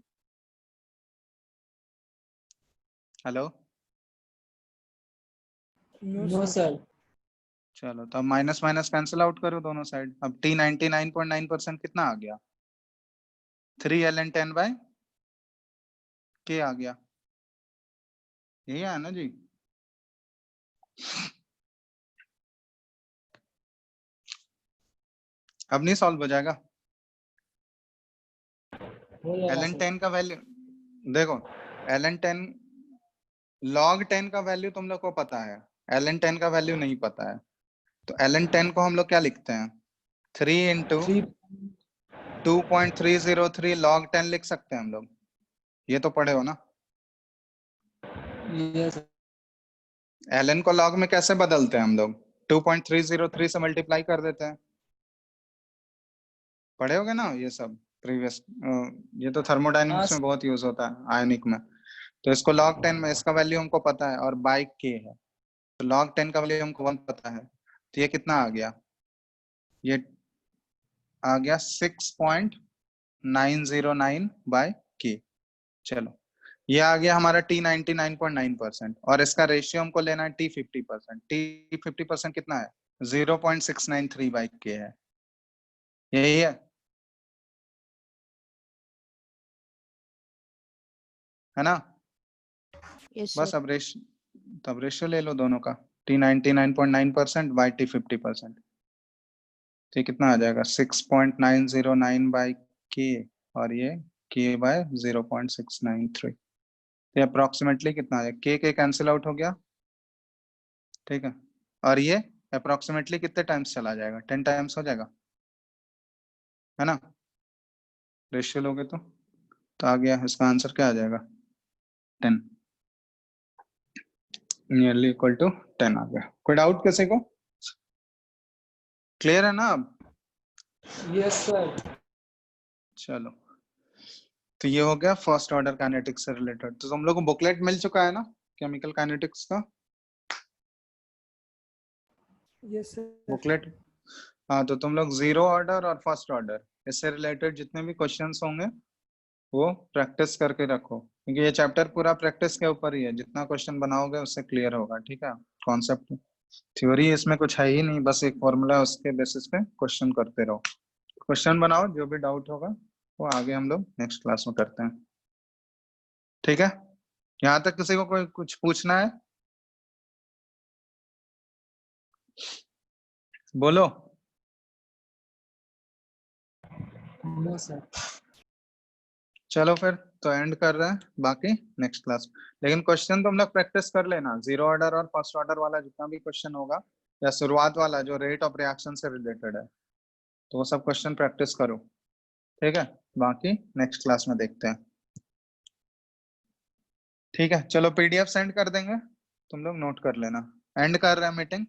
Hello, no sir. चलो तो अब माइनस माइनस कैंसिल आउट करो दोनों साइड। अब t 99.9% कितना आ गया, 3 ln 10 बाय k आ गया, यही है ना जी। अब नहीं सॉल्व हो जाएगा, हो जाएगा ln सर। 10 का वैल्यू देखो, ln 10 log 10 का वैल्यू तुम लोग को पता है, ln 10 का वैल्यू नहीं पता है, तो ln 10 को हम लोग क्या लिखते हैं, 3 इंटू 2.303 log 10 लिख सकते हैं हम लोग, ये तो पढ़े हो ना। यस ln को log में कैसे बदलते हैं हम लोग, 2.303 से मल्टीप्लाई कर देते हैं, पढ़े होगे ना ये सब प्रीवियस, ये तो थर्मोडायनेमिक्स में बहुत यूज होता है आयनिक में। तो इसको log 10 में इसका वैल्यू हमको पता है और बाय k है, तो log 10 का वैल्यू हमको 1 पता है, तो ये कितना आ गया, ये आ गया 6.909 बाय k। चलो ये आ गया हमारा t 99.9%, और इसका रेशियो हमको लेना है t 50%। t 50% कितना है, 0.693 बाय k है, यही है ना। Yes बस sir. अब रेशियो ले लो दोनों का, t 99.9% बाय t 50%, तो कितना आ जाएगा 6.909 बाय k, और ये k बाय 0.693, तो अप्रोक्सीमेटली कितना आ जाएगा, k कैंसिल आउट हो गया, ठीक है, और ये अप्रोक्सीमेटली कितने टाइम्स चला जाएगा, 10 टाइम्स हो जाएगा, है ना, रेशियो लोगे तो आ गया, इसका आंसर क्या आ जाएगा, 10, नियरली इक्वल टू 10 आ गया। कोई डाउट किसी को, क्लियर है ना अब? Yes sir. चलो तो ये हो गया फर्स्ट ऑर्डर काइनेटिक्स से रिलेटेड। तो तुम लोग को बुकलेट मिल चुका है ना केमिकल काइनेटिक्स का, यस सर। बुकलेट, हाँ, तो तुम लोग जीरो ऑर्डर और फर्स्ट ऑर्डर इससे रिलेटेड जितने भी क्वेश्चंस होंगे वो प्रैक्टिस करके रखो, क्योंकि ये चैप्टर पूरा प्रैक्टिस के ऊपर ही है, जितना क्वेश्चन बनाओगे उससे क्लियर होगा, ठीक है। कॉन्सेप्ट थ्योरी इसमें कुछ है ही नहीं, बस एक फॉर्मूला, उसके बेसिस पे क्वेश्चन करते रहो, क्वेश्चन बनाओ, जो भी डाउट होगा वो आगे हम लोग नेक्स्ट क्लास में करते हैं, ठीक है। यहाँ तक किसी को कोई कुछ पूछना है, बोलो। No sir. चलो फिर तो एंड कर रहे हैं, बाकी नेक्स्ट क्लास, लेकिन क्वेश्चन तुम लोग प्रैक्टिस कर लेना, जीरो ऑर्डर और फर्स्ट ऑर्डर वाला जितना भी क्वेश्चन होगा, या शुरुआत वाला जो रेट ऑफ रिएक्शन से रिलेटेड है, तो वो सब क्वेश्चन प्रैक्टिस करो, ठीक है, बाकी नेक्स्ट क्लास में देखते हैं, ठीक है। चलो पीडीएफ सेंड कर देंगे, तुम लोग नोट कर लेना, एंड कर रहे हैं मीटिंग।